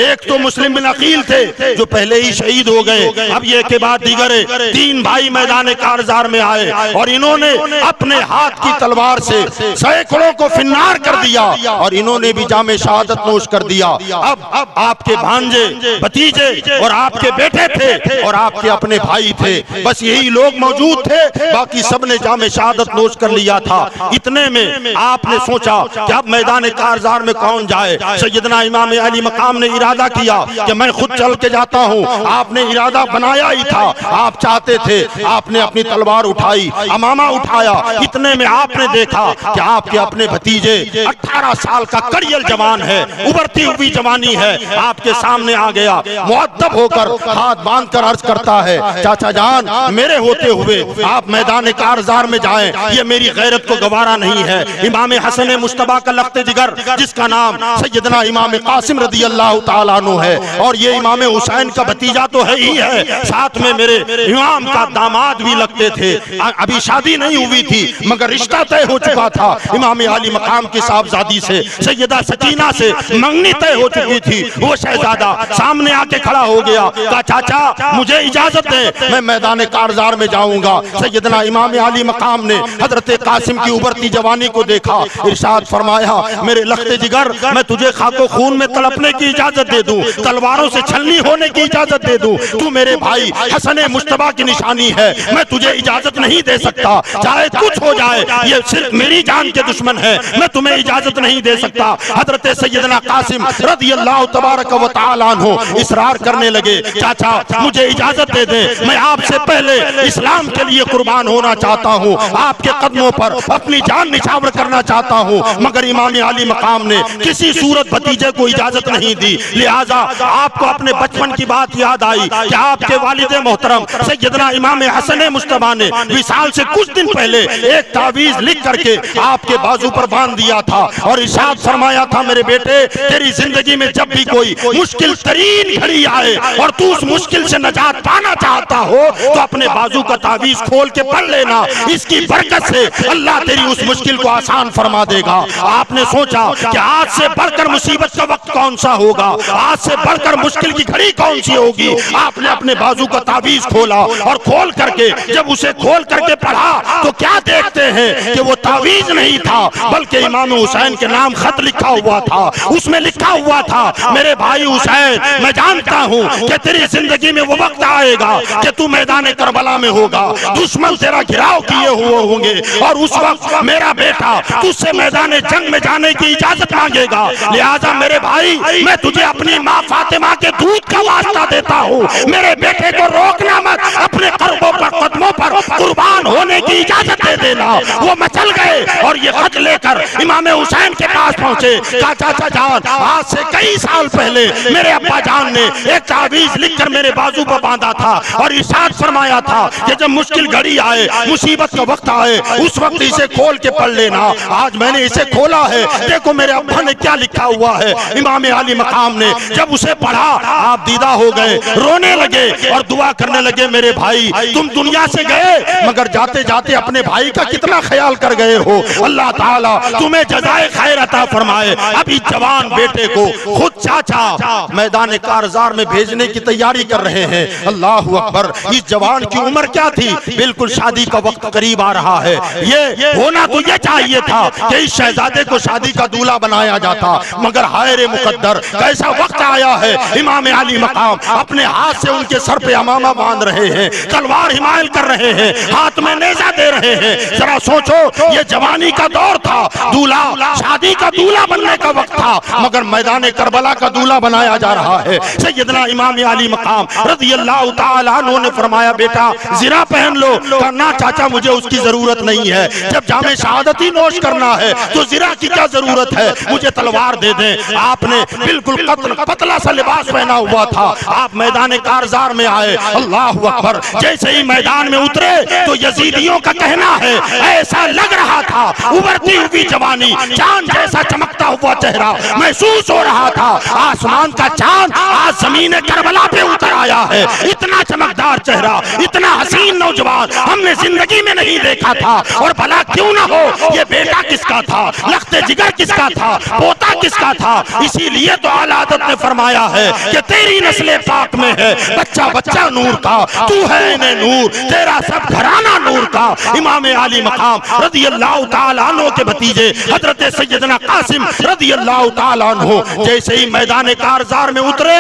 एक तो मुस्लिम बिन अकील थे जो पहले ही शहीद हो गए, अब ये के बाद दीगर 3 भाई मैदान कारजार में आए और इन्होंने अपने हाथ की तलवार से सैकड़ों को फिन्नार कर दिया और इन्होंने भी जामे शहादत नोश कर दिया। अब आपके भांजे, भतीजे और आपके बेटे थे और आपके अपने भाई थे, बस यही लोग मौजूद थे, बाकी सबने जामे शहादत नोश कर लिया था। इतने में आपने सोचा कि अब मैदान कारजार में कौन जाए। सैयदना इमाम अली मकाम ने इरादा किया कि मैं खुद चल के जाता हूँ। आपने इरादा बनाया ही था, आप चाहते थे, आपने अपनी तलवार उठाई, अमामा उठाया। इतने में आपने देखा कि आपके अपने भतीजे 18 साल का कड़ियल जवान है, उभरती हुई जवानी है, आपके सामने आ गया। मुअद्दब होकर हाथ बांधकर अर्ज करता है, चाचा जान मेरे होते हुए आप मैदान कारजार में जाएं, ये मेरी गैरत को गवारा नहीं है। इमाम हसन मुश्तबा का लख्त जिगर जिसका नाम सैयदना इमाम कासिम रदी अल्लाह तआला अन्हु है, और ये इमाम हुसैन का भतीजा तो है ही है, साथ में मेरे इमाम का दामाद भी लगते थे। अभी शादी नहीं हुई थी मगर रिश्ता तय हो चुका था इमाम अली मकाम की साहबजादी से, सैयदा सकीना से मंगनी तय हो चुकी थी। वो शहजादा सामने आके खड़ा हो गया, कहा चाचा मुझे इजाजत दे, मैं मैदान कारजार में जाऊंगा। सैयदना इमाम अली मकाम ने हजरत कासिम की उभरती जवानी को देखा, इरशाद फरमाया मेरे लख्ते जिगर मैं तुझे खाको खून में तड़पने की इजाजत दे दूं, तलवारों से छलनी होने की इजाजत दे दूं, तू मेरे भाई हसन मुश्तबा की निशानी है, मैं तुझे इजाजत नहीं दे सकता, चाहे कुछ हो जाए, ये सिर्फ मेरी जान के दुश्मन है, मैं तुम्हें इजाजत नहीं दे सकता। हजरत सैयदना कासिम रज़ी अल्लाह तबारक व तआला अन्हु इसरार करने लगे, चाचा मुझे इजाजत दे दे, मैं आपसे पहले इस्लाम के लिए कुर्बान होना चाहता हूँ, आपके कदमों पर अपनी जान निछावर करना चाहता हूँ। मगर इमाम अली मकाम ने किसी सूरत भतीजे को इजाजत नहीं दी। लिहाजा आपको अपने बचपन की बात याद आई कि आपके वालिद मोहतरम सैयदना इमाम हसन मुश्तबा ने विसाल से कुछ दिन पहले एक तावीज लिख करके आपके बाजू पर बांध दिया था और इरशाद फरमाया था मेरे बेटे तेरी जिंदगी में जब भी कोई मुश्किल तरीन घड़ी आए और तू उस मुश्किल से नजात पाना चाहता हो तो अपने बाजू का तावीज खोल के पढ़ लेना, इसकी बरकत से अल्लाह तेरी उस मुश्किल को आसान फरमा देगा। आपने सोचा कि आज से बढ़कर मुसीबत का वक्त कौन सा होगा, आज से बढ़कर मुश्किल की घड़ी कौन सी होगी। आपने अपने बाजू का तावीज खोला और खोल करके जब उसे खोल करके पढ़ा तो क्या देखते हैं कि वो तावीज नहीं था बल्कि इमाम हुसैन के नाम खत लिखा हुआ था। उसमें लिखा हुआ था मेरे भाई हुसैन मैं जानता हूँ कि तेरी जिंदगी में वो वक्त आएगा कि तू मैदान करबला में होगा, दुश्मन तेरा घिराव किए हुए होंगे और उस वक्त मेरा बेटा तुझसे मैदान जंग में जाने की इजाजत मांगेगा। लिहाजा मेरे भाई मैं तुझे अपनी माँ फातिमा के दूध का वास्ता देता हूँ, मेरे बेटे को रोकना मत, अपने कदमों पर कुर्बान होने की इजाजत दे देना। वो मचल गए और ये खत लेकर इमाम हुसैन के पास पहुंचे। चाचा जान आज से कई साल पहले मेरे अब्बा जान ने एक तावीज लिखकर मेरे बाजू पर बांधा था और इरशाद फरमाया था कि जब मुश्किल घड़ी आए, मुसीबत का वक्त आए, उस वक्त इसे खोल के पढ़ लेना। आज मैंने इसे खोला है, देखो मेरे अब्बा ने क्या लिखा हुआ है। इमाम अली मकाम ने जब उसे पढ़ा आप दीदा हो गए, रोने लगे और दुआ करने लगे मेरे भाई तुम दुनिया से गए मगर जाते जाते अपने भाई का कितना ख्याल कर गए हो, अल्लाह ताला तुम्हें जज़ाए खैर अता फरमाए। अभी जवान बेटे को खुद चाचा मैदान कारजार में भेजने की तैयारी कर रहे हैं। अल्लाह अकबर, इस जवान की उम्र क्या थी, बिल्कुल शादी का वक्त करीब आ रहा है। ये होना तो ये चाहिए था कि इस शहजादे को शादी का दूल्हा बनाया जाता, मगर हाय रे मुकद्दर कैसा वक्त आया है। इमाम अली मकाम अपने हाथ से उनके सर पे अमामा बांध रहे हैं, तलवार हिमायल कर रहे हैं, हाथ में नेजा दे रहे हैं। जरा सोचो ये जवानी का दौर था, दूल्हा शादी का दूल्हा बनने का वक्त था मगर मैदान करबला का दूल्हा बनाया जा रहा है। सैयदना इमाम अली मकाम रज़ी अल्लाह ताला अन्हु ने फरमाया बेटा ज़िरा पहन लो। कहा ना चाचा मुझे उसकी जरूरत नहीं है, जब जामे शहादत ही नोश करना है तो ज़िरा की क्या जरूरत है, मुझे तलवार दे दें। आपने बिल्कुल पतला सा लिबास पहना हुआ था। आप मैदान कारजार में आए, अल्लाह अकबर, जैसे ही मैदान में उतरे तो यजीदियों का कहना है ऐसा लग रहा था उभरती हुई जवानी, चांद जैसा चमकता हुआ चेहरा महसूस हो रहा था। आसमान का चांद आज ज़मीन करबला पे उतर आया है। इतना चमकदार चेहरा, इतना हसीन नौजवान हमने जिंदगी में नहीं देखा था। और भला क्यों ना हो, ये बेटा किसका था, लख्ते जिगर किसका था, पोता किसका था। इसीलिए तो आला हज़रत ने फरमाया है कि तेरी नस्ल पाक में है बच्चा बच्चा नूर का, तू है इन्हें नूर, तेरा सब घराना नूर का। इमाम अली मकाम रज़ी अल्लाह ताला अन्हु के भतीजे हजरत सैयदना कासिम रज़ी अल्लाह ताला अन्हु जैसे ही मैदान कारजार में उतरे,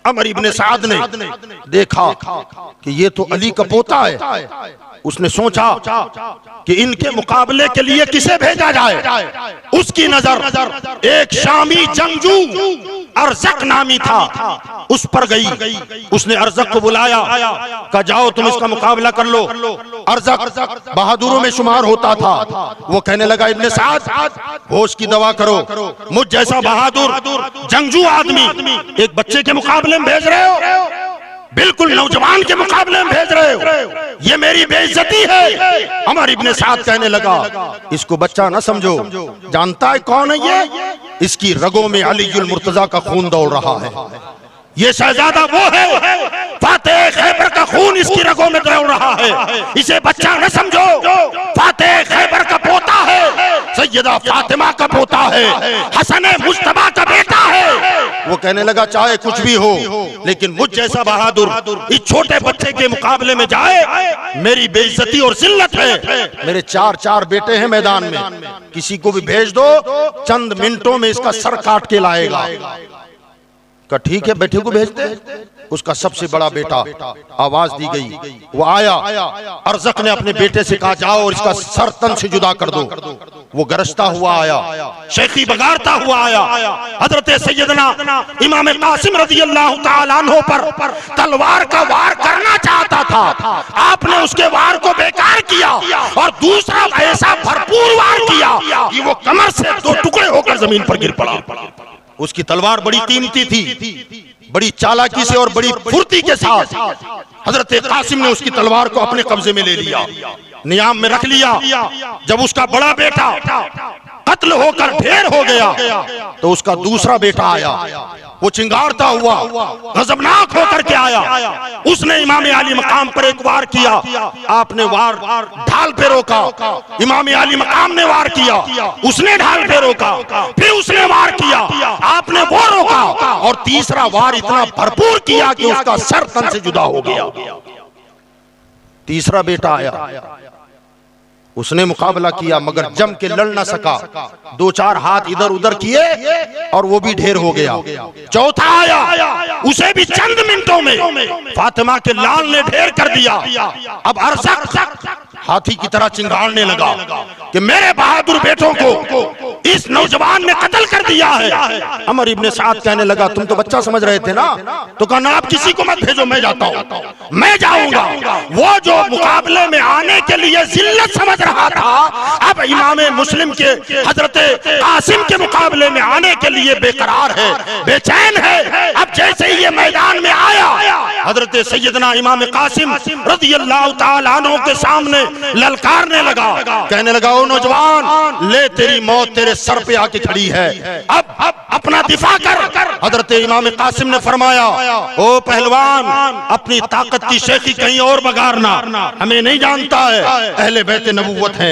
अमर इब्ने साद ने देखा कि ये तो अली का पोता है। उसने सोचा कि इनके मुकाबले के लिए किसे भेजा जाए। उसकी नजर एक शामी जंगजू अर्ज़क नामी था उस पर गई। उसने अर्ज़क को बुलाया, कहा जाओ तुम इसका मुकाबला कर लो। अर्ज़क बहादुरों में शुमार होता था। वो कहने लगा इब्ने साद होश की दवा करो, मुझ जैसा बहादुर जंगजू आदमी एक बच्चे के मुकाबले में भेज रहे हो, बिल्कुल नौजवान के मुकाबले में भेज रहे हो, ये मेरी बेइज्जती है। अमर इब्ने साद कहने लगा इसको बच्चा न समझो, जानता है कौन है ये, इसकी रगों में अलीयुल मुर्तजा का खून दौड़ रहा है। ये शहजादा वो है, फातेह खैबर का खून इसकी रगों में दौड़ रहा है, इसे बच्चा न समझो। फातेह खैबर का पोता है, सैयदा फातिमा का पोता है, हसन मुज्तबा का बेटा है। वो कहने लगा चाहे कुछ भी हो, लेकिन मुझ जैसा बहादुर इस छोटे बच्चे के मुकाबले में जाए, मेरी बेइज्जती और जिल्लत है। मेरे चार बेटे हैं मैदान में, किसी को भी भेज दो, चंद मिनटों में इसका सर काट के लाएगा। का ठीक है बेटे को भेज दे। उसका सबसे बड़ा बेटा, आवाज दी गई, वो आया। अर्ज़क ने अपने बेटे से कहा जाओ और इसका सर तन से जुदा कर दो। वो गरजता हुआ आया, शेखी बगारता हुआ आया, हजरत सैयदना इमाम कासिम रज़ी अल्लाह ताला अन्हु पर तलवार का वार करना चाहता था। आपने उसके वार को बेकार किया और दूसरा ऐसा भरपूर वार किया कि वो कमर से दो टुकड़े होकर जमीन पर गिर पड़ा। उसकी तलवार बड़ी कीमती थी, बड़ी चालाकी से और बड़ी फुर्ती के साथ हजरत कासिम ने उसकी तलवार को अपने कब्जे में ले लिया, नियाम में रख लिया। जब उसका बड़ा बेटा कत्ल होकर ढेर हो गया तो उसका दूसरा बेटा आया, वो चिंगारता हुआ गजबनाक होकर के आया। उसने इमाम अली मकाम पर एक वार किया, आपने वार ढाल पे रोका। इमाम अली मकाम ने वार किया, उसने ढाल पे रोका, फिर उसने वार किया, आपने वो रोका और तीसरा वार इतना भरपूर किया कि उसका सर तन से जुदा हो गया। तीसरा बेटा आया, उसने मुकाबला किया मगर जम के लड़ ना सका, दो चार हाथ इधर उधर किए और वो भी ढेर हो गया। चौथा आया, उसे भी चंद मिनटों में फातिमा के लाल ने ढेर कर दिया। अब अर्ज़क हाथी की तरह चिंगारने लगा कि मेरे बहादुर बेटों को इस नौजवान ने कत्ल कर दिया है। अमर इब्ने साद कहने लगा तुम तो बच्चा समझ रहे थे ना, तो कहा ना आप किसी को मत भेजो, मैं जाता हूँ, मैं जाऊंगा। वो जो मुकाबले में आने के लिए जिल्लत समझ रहा था, अब इमाम मुस्लिम के हजरत कासिम के मुकाबले में आने के लिए बेकरार है, बेचैन है। अब जैसे ही ये मैदान में आया, हजरत सैयदना इमाम कासिम रज़ी अल्लाह ताला अन्हु के सामने ललकारने लगा, कहने लगा ओ नौजवान, ले तेरी मौत तेरे सर पे आके खड़ी है, अब अपना दिफा कर। हजरत इमाम कासिम ने फरमाया ओ पहलवान, अपनी ताकत की शेखी कहीं और बगारना, हमें नहीं जानता है, अहले बैत नबुव्वत है,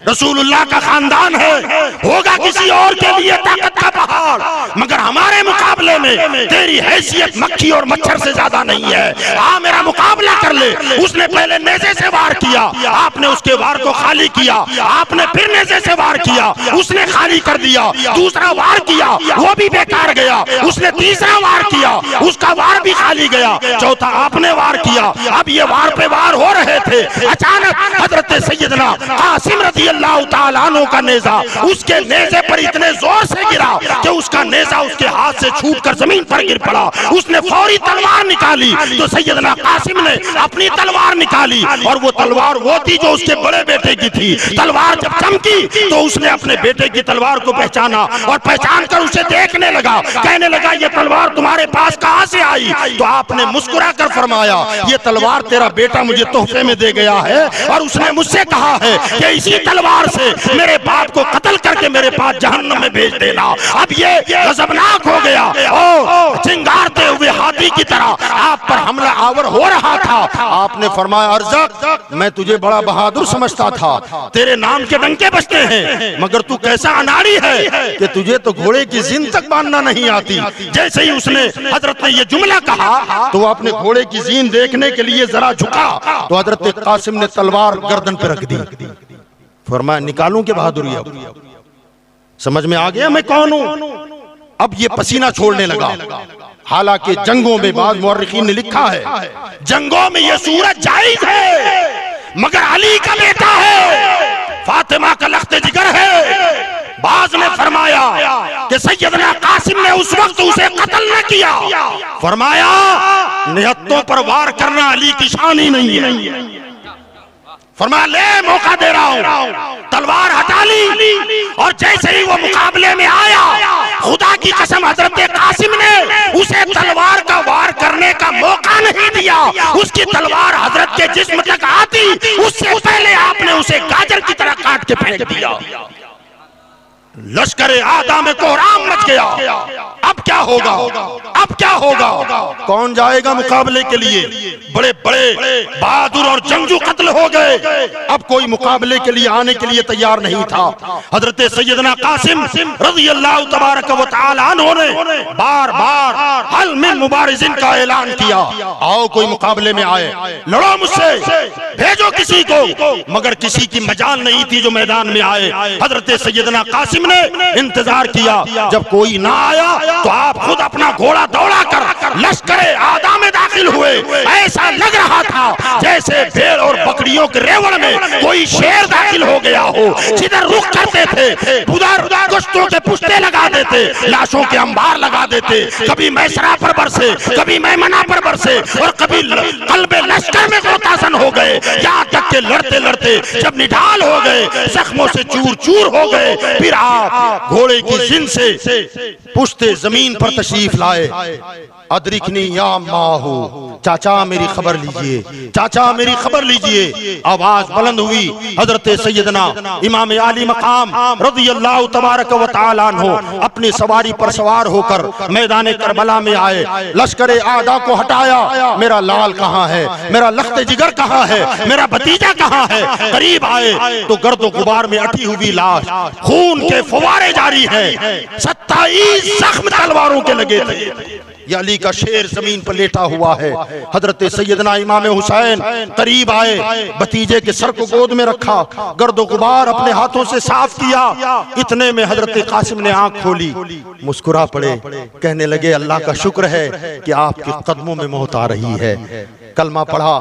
रसूलुल्लाह का खानदान है, होगा किसी और के लिए ताकत का पहाड़, मगर हमारे मुकाबले में तेरी हैसियत मक्खी और मच्छर से ज्यादा नहीं है, आ मेरा मुकाबला कर ले। उसने पहले नेज़े से वार किया, आपने उसके वार को खाली किया, आपने फिर नेज़े से वार किया, उसने खाली कर दिया, दूसरा वार किया वो भी बेकार गया, उसने तीसरा वार किया, उसका वार भी खाली गया, चौथा आपने वार किया। अब ये वार पे वार हो रहे थे, अचानक हजरत सैयदना कासिम रज़ी अल्लाह ताला अन्हु का नेज़ा उसके नेज़े पर इतने जोर से गिरा कि उसका नेज़ा उसके हाथ से छूटकर जमीन पर गिर पड़ा। उसने फौरी तलवार निकाली तो सैयदना कासिम ने अपनी तलवार निकाली, और वो तलवार वो थी जो उसके बड़े बेटे की थी। तलवार जब चमकी तो उसने अपने बेटे की तलवार को पहचाना, और पहचान कर उसे देखने लगा, कहने लगा ये तलवार तुम्हारे पास कहां से आई? तो आपने मुस्कुरा कर फरमाया ये तलवार तेरा बेटा मुझे तोहफे में दे गया है, और उसने मुझसे कहा है कि इसी तलवार से मेरे बाप को कत्ल करके मेरे पास जहन्नम में भेज देना। अब ये गजबनाक हो गया, ओ चिंगारते हुए हाथी की तरह आप पर हमला आवर हो रहा था। आपने फरमाया अर्ज़क, मैं तुझे बड़ा बहादुर समझता था, तेरे नाम के डंके बजते हैं, मगर तू कैसा अनाड़ी है कि तुझे तो घोड़े की जीन तक बांधना नहीं आती। जैसे ही उसने हजरत ने ये जुमला कहा तो वो अपने घोड़े की जीन देखने के लिए जरा झुका, तो हजरत कासिम ने तलवार गर्दन पर रख दी। फरमाया निकालूं के बहादुरी? समझ में आ गया मैं कौन हूं? अब ये पसीना छोड़ने लगा। हालांकि जंगों में बाद मुअर्रिखीन ने लिखा है जंगों में ये सूरत जायज है, मगर अली का बेटा है, फातिमा का लख्त जिगर है। बाज ने फरमाया कि सैयदना कासिम ने उस वक्त उसे कत्ल न किया, फरमाया निहत्तों पर वार करना अली की शान ही नहीं है। फरमाया ले मौका दे रहा हूं, तलवार हटा ली, और जैसे ही वो मुकाबले में आया, खुदा की कसम हजरत कासिम ने उसे तलवार का वार करने का मौका नहीं दिया। उसकी तलवार हजरत के जिस्म तक आती उससे पहले आपने उसे गाजर की तरह काट के फेंक दिया। लश्कर आदा में कोहराम मच गया। अब क्या होगा? अब क्या होगा? कौन जाएगा मुकाबले के लिए? बड़े बड़े बहादुर और जंगजू कत्ल हो गए। अब कोई मुकाबले के लिए आने के लिए तैयार नहीं था। हजरत सैयदना कासिम रज़ी अल्लाह तबारक व तआला अन्हु ने बार बार हल मिन मुबारिज़िन का ऐलान किया, आओ कोई मुकाबले में आए, लड़ो मुझसे, भेजो किसी को, मगर किसी की मजाल नहीं थी जो मैदान में आए। हजरत सैयदना कासिम ने इंतजार किया, जब कोई ना आया तो आप खुद अपना घोड़ा दौड़ा कर लश्कर आदा में दाखिल हुए। ऐसा लग रहा था जैसे भेड़ और बकरियों के रेवड़ में कोई शेर दाखिल हो गया हो। जिधर रुख करते थे उधर कुश्तों के पुश्ते लगा देते, लाशों के अंबार लगा देते, कभी मैसरा पर बरसे, कभी मैमना पर बरसे, और कभी कल्बे लश्कर में गोतासन हो गए। यहाँ तक के लड़ते लड़ते जब निढाल हो गए, जख्मों से चूर चूर हो गए, फिर आप घोड़े की जिन से पुश्ते जमीन पर तशरीफ लाए। अदरिकनी या माहू, चाचा मेरी खबर लीजिए, चाचा मेरी खबर लीजिए। आवाज बुलंद हुई। हजरत सैयदना इमाम आली मकाम रज़ी अल्लाह तबारक व तआला अन्हु अपनी सवारी पर सवार होकर मैदान करबला में आए। लश्कर आदा को हटाया, मेरा लाल कहाँ है, मेरा लख्त जिगर कहाँ है, मेरा भतीजा कहाँ है। करीब आए तो गर्द गुबार में अटी हुई लाश, खून के फुवारे जारी हैं, 27 जख्म तलवारों के लगे थे। ये अली का शेर जमीन पर लेटा हुआ है। हजरत सैयदना इमाम हुसैन करीब आए, भतीजे के सर को गोद में रखा, गर्दो गुबार अपने हाथों से साफ किया। इतने में हजरत कासिम ने आंख खोली, मुस्कुरा पड़े, कहने लगे अल्लाह का शुक्र है कि आपके कदमों में मौत आ रही है। कलमा पढ़ा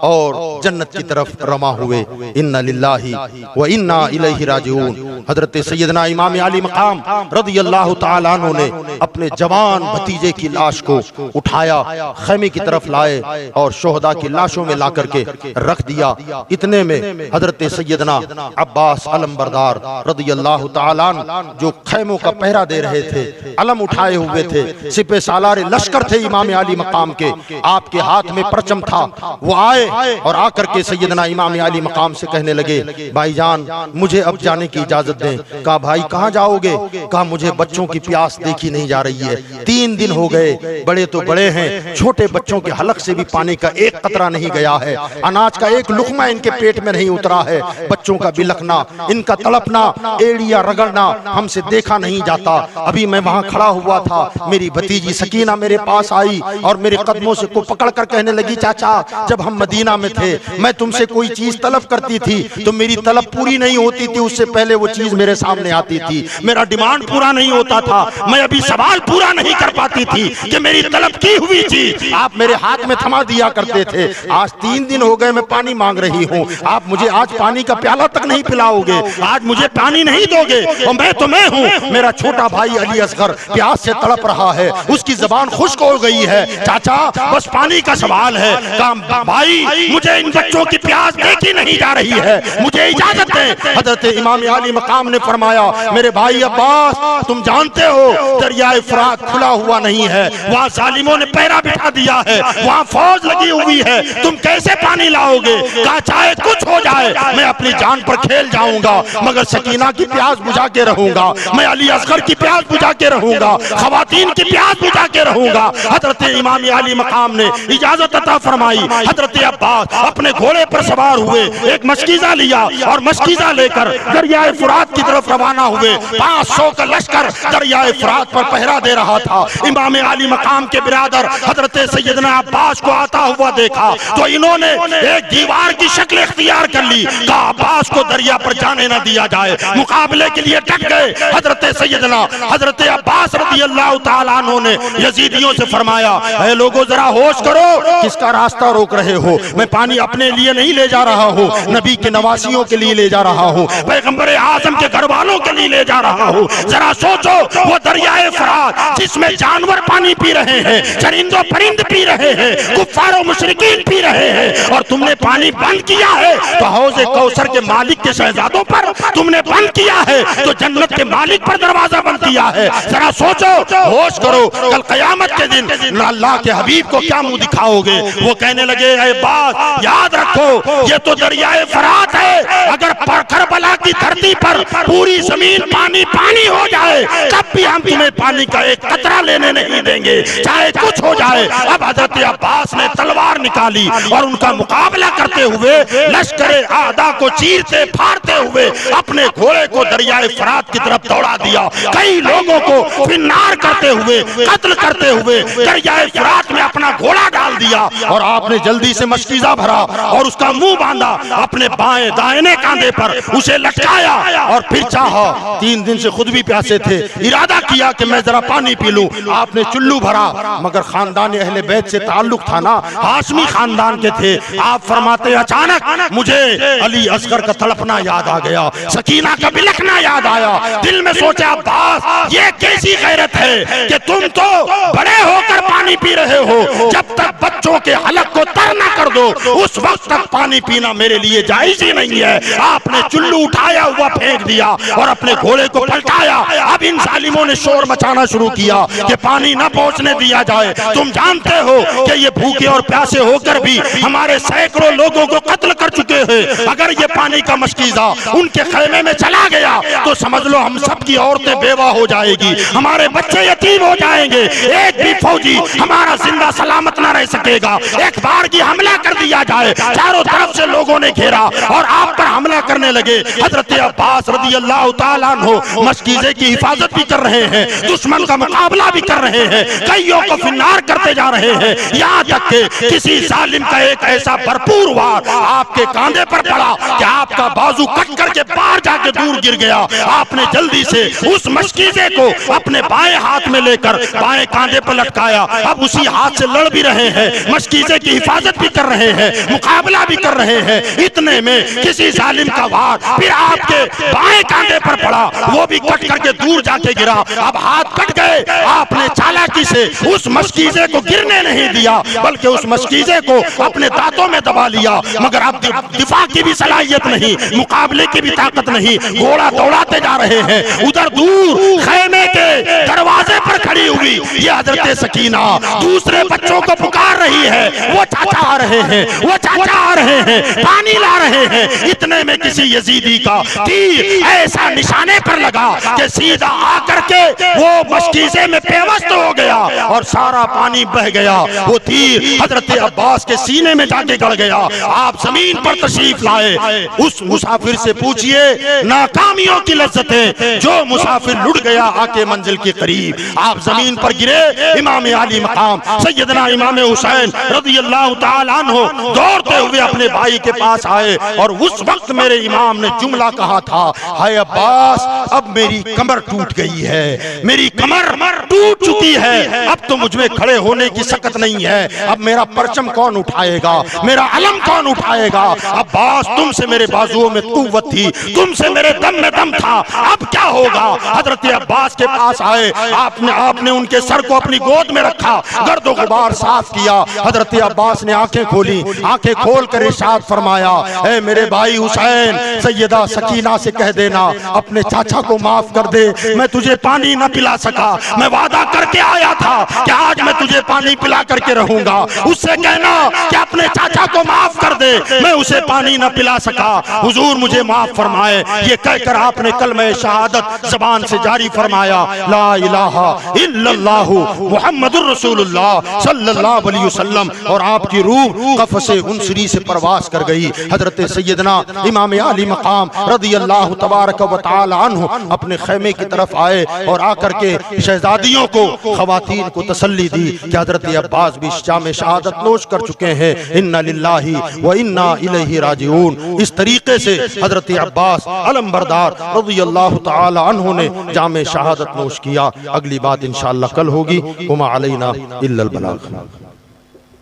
और जन्नत की तरफ रमा हुए। इन्ना लिल्लाहि व इन्ना इलैहि राजिऊन। हजरत सैयदना इमाम आली मकाम रज़ी अल्लाह तआला अन्हु ने अपने जवान भतीजे की लाश को उठाया, खैमे की तरफ लाए और शोहदा की लाशों में ला करके रख दिया। इतने में हजरत सैयदना अब्बास अलमबरदार रज़ी अल्लाह तआला अन्हु जो खैमों का पहरा दे रहे थे, अलम उठाए हुए थे, सिपह सालार लश्कर थे इमाम आली मकाम के, आपके हाथ में परचम परचम था, वो आए और आकर के सैयदना इमाम अली मकाम से कहने लगे, भाईजान मुझे अब जाने की इजाजत दें। कहा भाई कहाँ जाओगे? कहा मुझे बच्चों की प्यास देखी नहीं जा रही है, 3 दिन हो गए, बड़े तो बड़े हैं, छोटे बच्चों के हलक से भी पानी का एक कतरा नहीं गया है, अनाज का एक लुकमा इनके पेट में नहीं उतरा है, बच्चों का बिलखना, इनका तड़पना, एड़िया रगड़ना हमसे देखा नहीं जाता। अभी मैं वहां खड़ा हुआ था, मेरी भतीजी सकीना मेरे पास आई और मेरे कदमों से को पकड़ कर कहने लगी, चाचा जब हम मदीना में थे मैं तुमसे कोई चीज तलब करती थी तो मेरी तलब पूरी नहीं होती थी, उससे पहले वो चीज मेरे सामने आती थी, मेरा डिमांड पूरा नहीं होता था, मैं अभी सवाल पूरा नहीं कर पाती थी कि मेरी तलब की हुई चीज आप मेरे हाथ में थमा दिया करते थे। आज 3 दिन हो गए मैं पानी मांग रही हूँ, आप मुझे आज पानी का प्याला तक नहीं पिलाओगे, आज मुझे पानी नहीं दोगे, और मैं तो मैं हूँ, मेरा छोटा भाई अली असगर प्यास से तड़प रहा है, उसकी जबान खुश्क हो गई है, चाचा बस पानी का सवाल है। कहा भाई मुझे इन बच्चों की प्यास देखी नहीं जा रही है, मुझे इजाजत दें। हजरत इमाम अली मकाम ने फरमाया, मेरे भाई अब्बास तुम जानते हो दरियाए फरात खुला हुआ नहीं है, वहाँ जालिमों ने पहरा बिठा दिया है, वहाँ फौज लगी हुई है, तुम कैसे पानी लाओगे? कहा चाहे कुछ हो जाए मैं अपनी जान पर खेल जाऊंगा, मगर सकीना की प्यास बुझा के रहूंगा, मैं अली असगर की प्यास बुझा के रहूंगा, खवातीन की प्यास बुझा के रहूंगा। हजरत इमाम अली मकाम ने इजाजत अता फरमाई। हजरत अब्बास अपने घोड़े पर सवार हुए, एक मशकीजा लिया और मशकीजा लेकर दरियाए फुरात की तरफ रवाना हुए। 500 का लश्कर दरियाए फुरात पर पहरा दे रहा था। इमाम अली मकाम के बिरादर हजरत सैयदना अब्बास को आता हुआ देखा तो इन्होंने एक दीवार की शक्ल इख्तियार कर ली, कहा अब्बास को दरिया पर जाने न दिया जाए, मुकाबले के लिए डट गए। हजरत सैयदना हजरत अब्बास रज़ियल्लाहु ताला अन्हु ने यजीदियों से फरमाया, ऐ लोगों जरा होश करो, किसका रास्ता रोक रहे हो? मैं पानी अपने लिए नहीं ले जा रहा हूँ, नबी के नवासियों के लिए ले जा रहा हूँ, पैगंबर आजम के घर वालों के लिए ले जा रहा हूँ। जरा सोचो वो दरियाए फरात जिसमें जानवर पानी पी रहे हैं, चरिंदो परिंद पी रहे हैं, कुफ्फार मुशरिकीन पी रहे हैं, और तुमने पानी बंद किया है तो हौज़े कौसर के मालिक के शहजादों पर तुमने बंद किया है तो जन्नत के मालिक पर दरवाजा बंद किया है। जरा सोचो, होश करो, कल क़यामत के दिन अल्लाह के हबीब को क्या मुंह दिखाओगे? वो कहने लगे, ऐ बात याद रखो ये तो दरियाए फरात है, अगर करबला की धरती पर पूरी जमीन पानी पानी हो जाए तब भी हम तुम्हें पानी का एक कतरा लेने नहीं देंगे, चाहे कुछ हो जाए। अब हजरत अब्बास ने तलवार निकाली और उनका मुकाबला करते हुए लश्करे आदा को चीरते फाड़ते हुए अपने घोड़े को दरियाए फरात की तरफ दौड़ा दिया। कई लोगों को फिन्नार करते हुए, कत्ल करते हुए दरियाए फरात में अपना घोड़ा डाल दिया और आपने जल्दी से मशकीजा भरा और उसका मुंह बांधा, अपने बाएं दाहिने कांधे पर उसे लटकाया और फिर चाहा। 3 दिन से खुद भी प्यासे थे, इरादा किया कि मैं जरा पानी पी लूं। आपने चुल्लू भरा, मगर खानदान अहले बैत से ताल्लुक था ना, हाशमी खानदान के थे। आप फरमाते अचानक मुझे अली असगर का तड़पना याद आ गया, सकीना का बिलखना याद आया। दिल में सोचा, अब्बास ये कैसी गैरत है कि तुम तो बड़े होकर पानी पी रहे हो, जब तक बच्चों के हलक को तर ना कर दो उस वक्त तक पानी पीना मेरे लिए जायज ही नहीं है। आपने चुल्लू उठाया हुआ फेंक दिया और अपने घोड़े को पलटाया। अब इन जालिमों ने शोर मचाना शुरू किया कि पानी न पहुंचने दिया जाए। तुम जानते हो कि ये भूखे और प्यासे होकर भी हमारे सैकड़ों लोगों को कत्ल कर चुके हैं। अगर ये पानी का मशकीजा उनके खेमे में चला गया तो समझ लो हम सब की औरतें बेवा हो जाएगी, हमारे बच्चे यतीम हो जाएंगे, एक भी फौजी हमारा जिंदा सलामत न रह सकेगा। एक बार की हमला कर दिया जाए। चारों तरफ से लोगों ने घेरा और आप पर हमला करने लगे। हजरत अब्बास रज़ियल्लाहु ताला अन्हु मशकीजे की हिफाजत भी कर रहे हैं, दुश्मन का मुकाबला भी कर रहे हैं, कईयों को फिन्नार करते जा रहे हैं, यहाँ तक कि किसी जालिम का एक ऐसा भरपूर वार आपके कांधे पर पड़ा कि आपका बाजू कट करके बाहर जाके दूर गिर गया। आपने जल्दी से उस मशकीजे को अपने बाएं हाथ में लेकर बाएं कांधे पर लटकाया। अब उसी हाथ से लड़ भी रहे हैं, मशकीजे की हिफाजत भी कर रहे हैं, मुकाबला भी कर रहे हैं। इतने में किसी जालिम का वार फिर आपके बाएं कांधे पर पड़ा, वो भी कट करके दूर जाके गिरा। अब हाथ कट गए, आपने चालाकी से उस मशकीजे को गिरने नहीं दिया बल्कि उस मशकीजे को अपने दांतों में दबा लिया। मगर अब दिफा की भी सलाहियत नहीं, मुकाबले की भी ताकत नहीं, घोड़ा दौड़ाते जा रहे हैं। उधर दूर खैमे के दरवाजे पर खड़ी हुई ये हजरत सकीना दूसरे बच्चों को पुकार रही है, वो चाचा आ रहे हैं, वो चाचा आ रहे हैं, पानी ला रहे हैं। इतने में किसी यजीदी का तीर ऐसा निशाने पर लगा कि सीधा आकर के वो मशकीज़े में पेवस्त हो गया और सारा पानी बह गया। वो तीर हजरत अब्बास के सीने में जाके गड़ गया। आप जमीन पर तशरीफ लाए। उस मुसाफिर से पूछिए नाकामियों की लज्जतें, जो मुसाफिर लुट गया आके मंजिल के करीब। आप जमीन पर गिरे। इमाम आली मकाम सैयदना इमाम हुसैन रज़ियल्लाहु ताला अन्हु दौड़ते हुए अपने भाई के पास आए और उस वक्त मेरे इमाम ने जुमला कहा था, हाय अब्बास अब मेरी कमर टूट गई है, मेरी कमर टूट चुकी है, अब तो मुझमें खड़े होने की सकत नहीं है। अब मेरा परचम कौन उठाएगा, मेरा अलम कौन उठाएगा? अब्बास तुमसे मेरे बाजुओं में कुव्वत थी, तुमसे मेरे दम में दम था, अब क्या होगा? हजरत अब्बास के पास आए। आपने उनके सर को अपनी गोद में रखा, गर्द गुबार साफ किया। हजरत अब्बास ने आंखें खोली, आंखें खोल कर इरशाद फरमाया, ऐ मेरे भाई हुसैन, सैयदा सकीना से कह देना अपने चाचा को माफ कर दे, मैं तुझे पानी न पिला सका, मैं वादा करके आया था कि आज मैं तुझे पानी पिला करके रहूंगा। उससे कहना कि अपने चाचा को माफ कर दे, मैं उसे पानी न पिला सका, हुजूर मुझे माफ फरमाए। ये कहकर आपने कलमे शहादत ज़बान से जारी फरमाया, ला इलाहा इल्लल्लाहु मुहम्मदुर रसूलुल्लाह सल्लल्लाहु अलैहि वसल्लम, और आपकी रूह कफ़से उनसरी से परवास कर गई। हजरत सैयदना इमाम आली मकाम रज़ियल्लाहु तबारक व तआला अन्हु अपने खैमे की तरफ आए और आकर के शहजादियों को, खवातीन को तसल्ली दी कि हजरत अब्बास भी जाम शहादत नोश कर चुके हैं। इन्ना लिल्लाहि व इन्ना इलैहि राजिऊन। इस तरीके से हजरत अब्बास अलमबरदार रज़ियल्लाहु तआला अन्हु ने जाम शहादत नोश किया। अगली बात इंशाअल्लाह कल होगी। वमा अलैना इल्लल बलाग।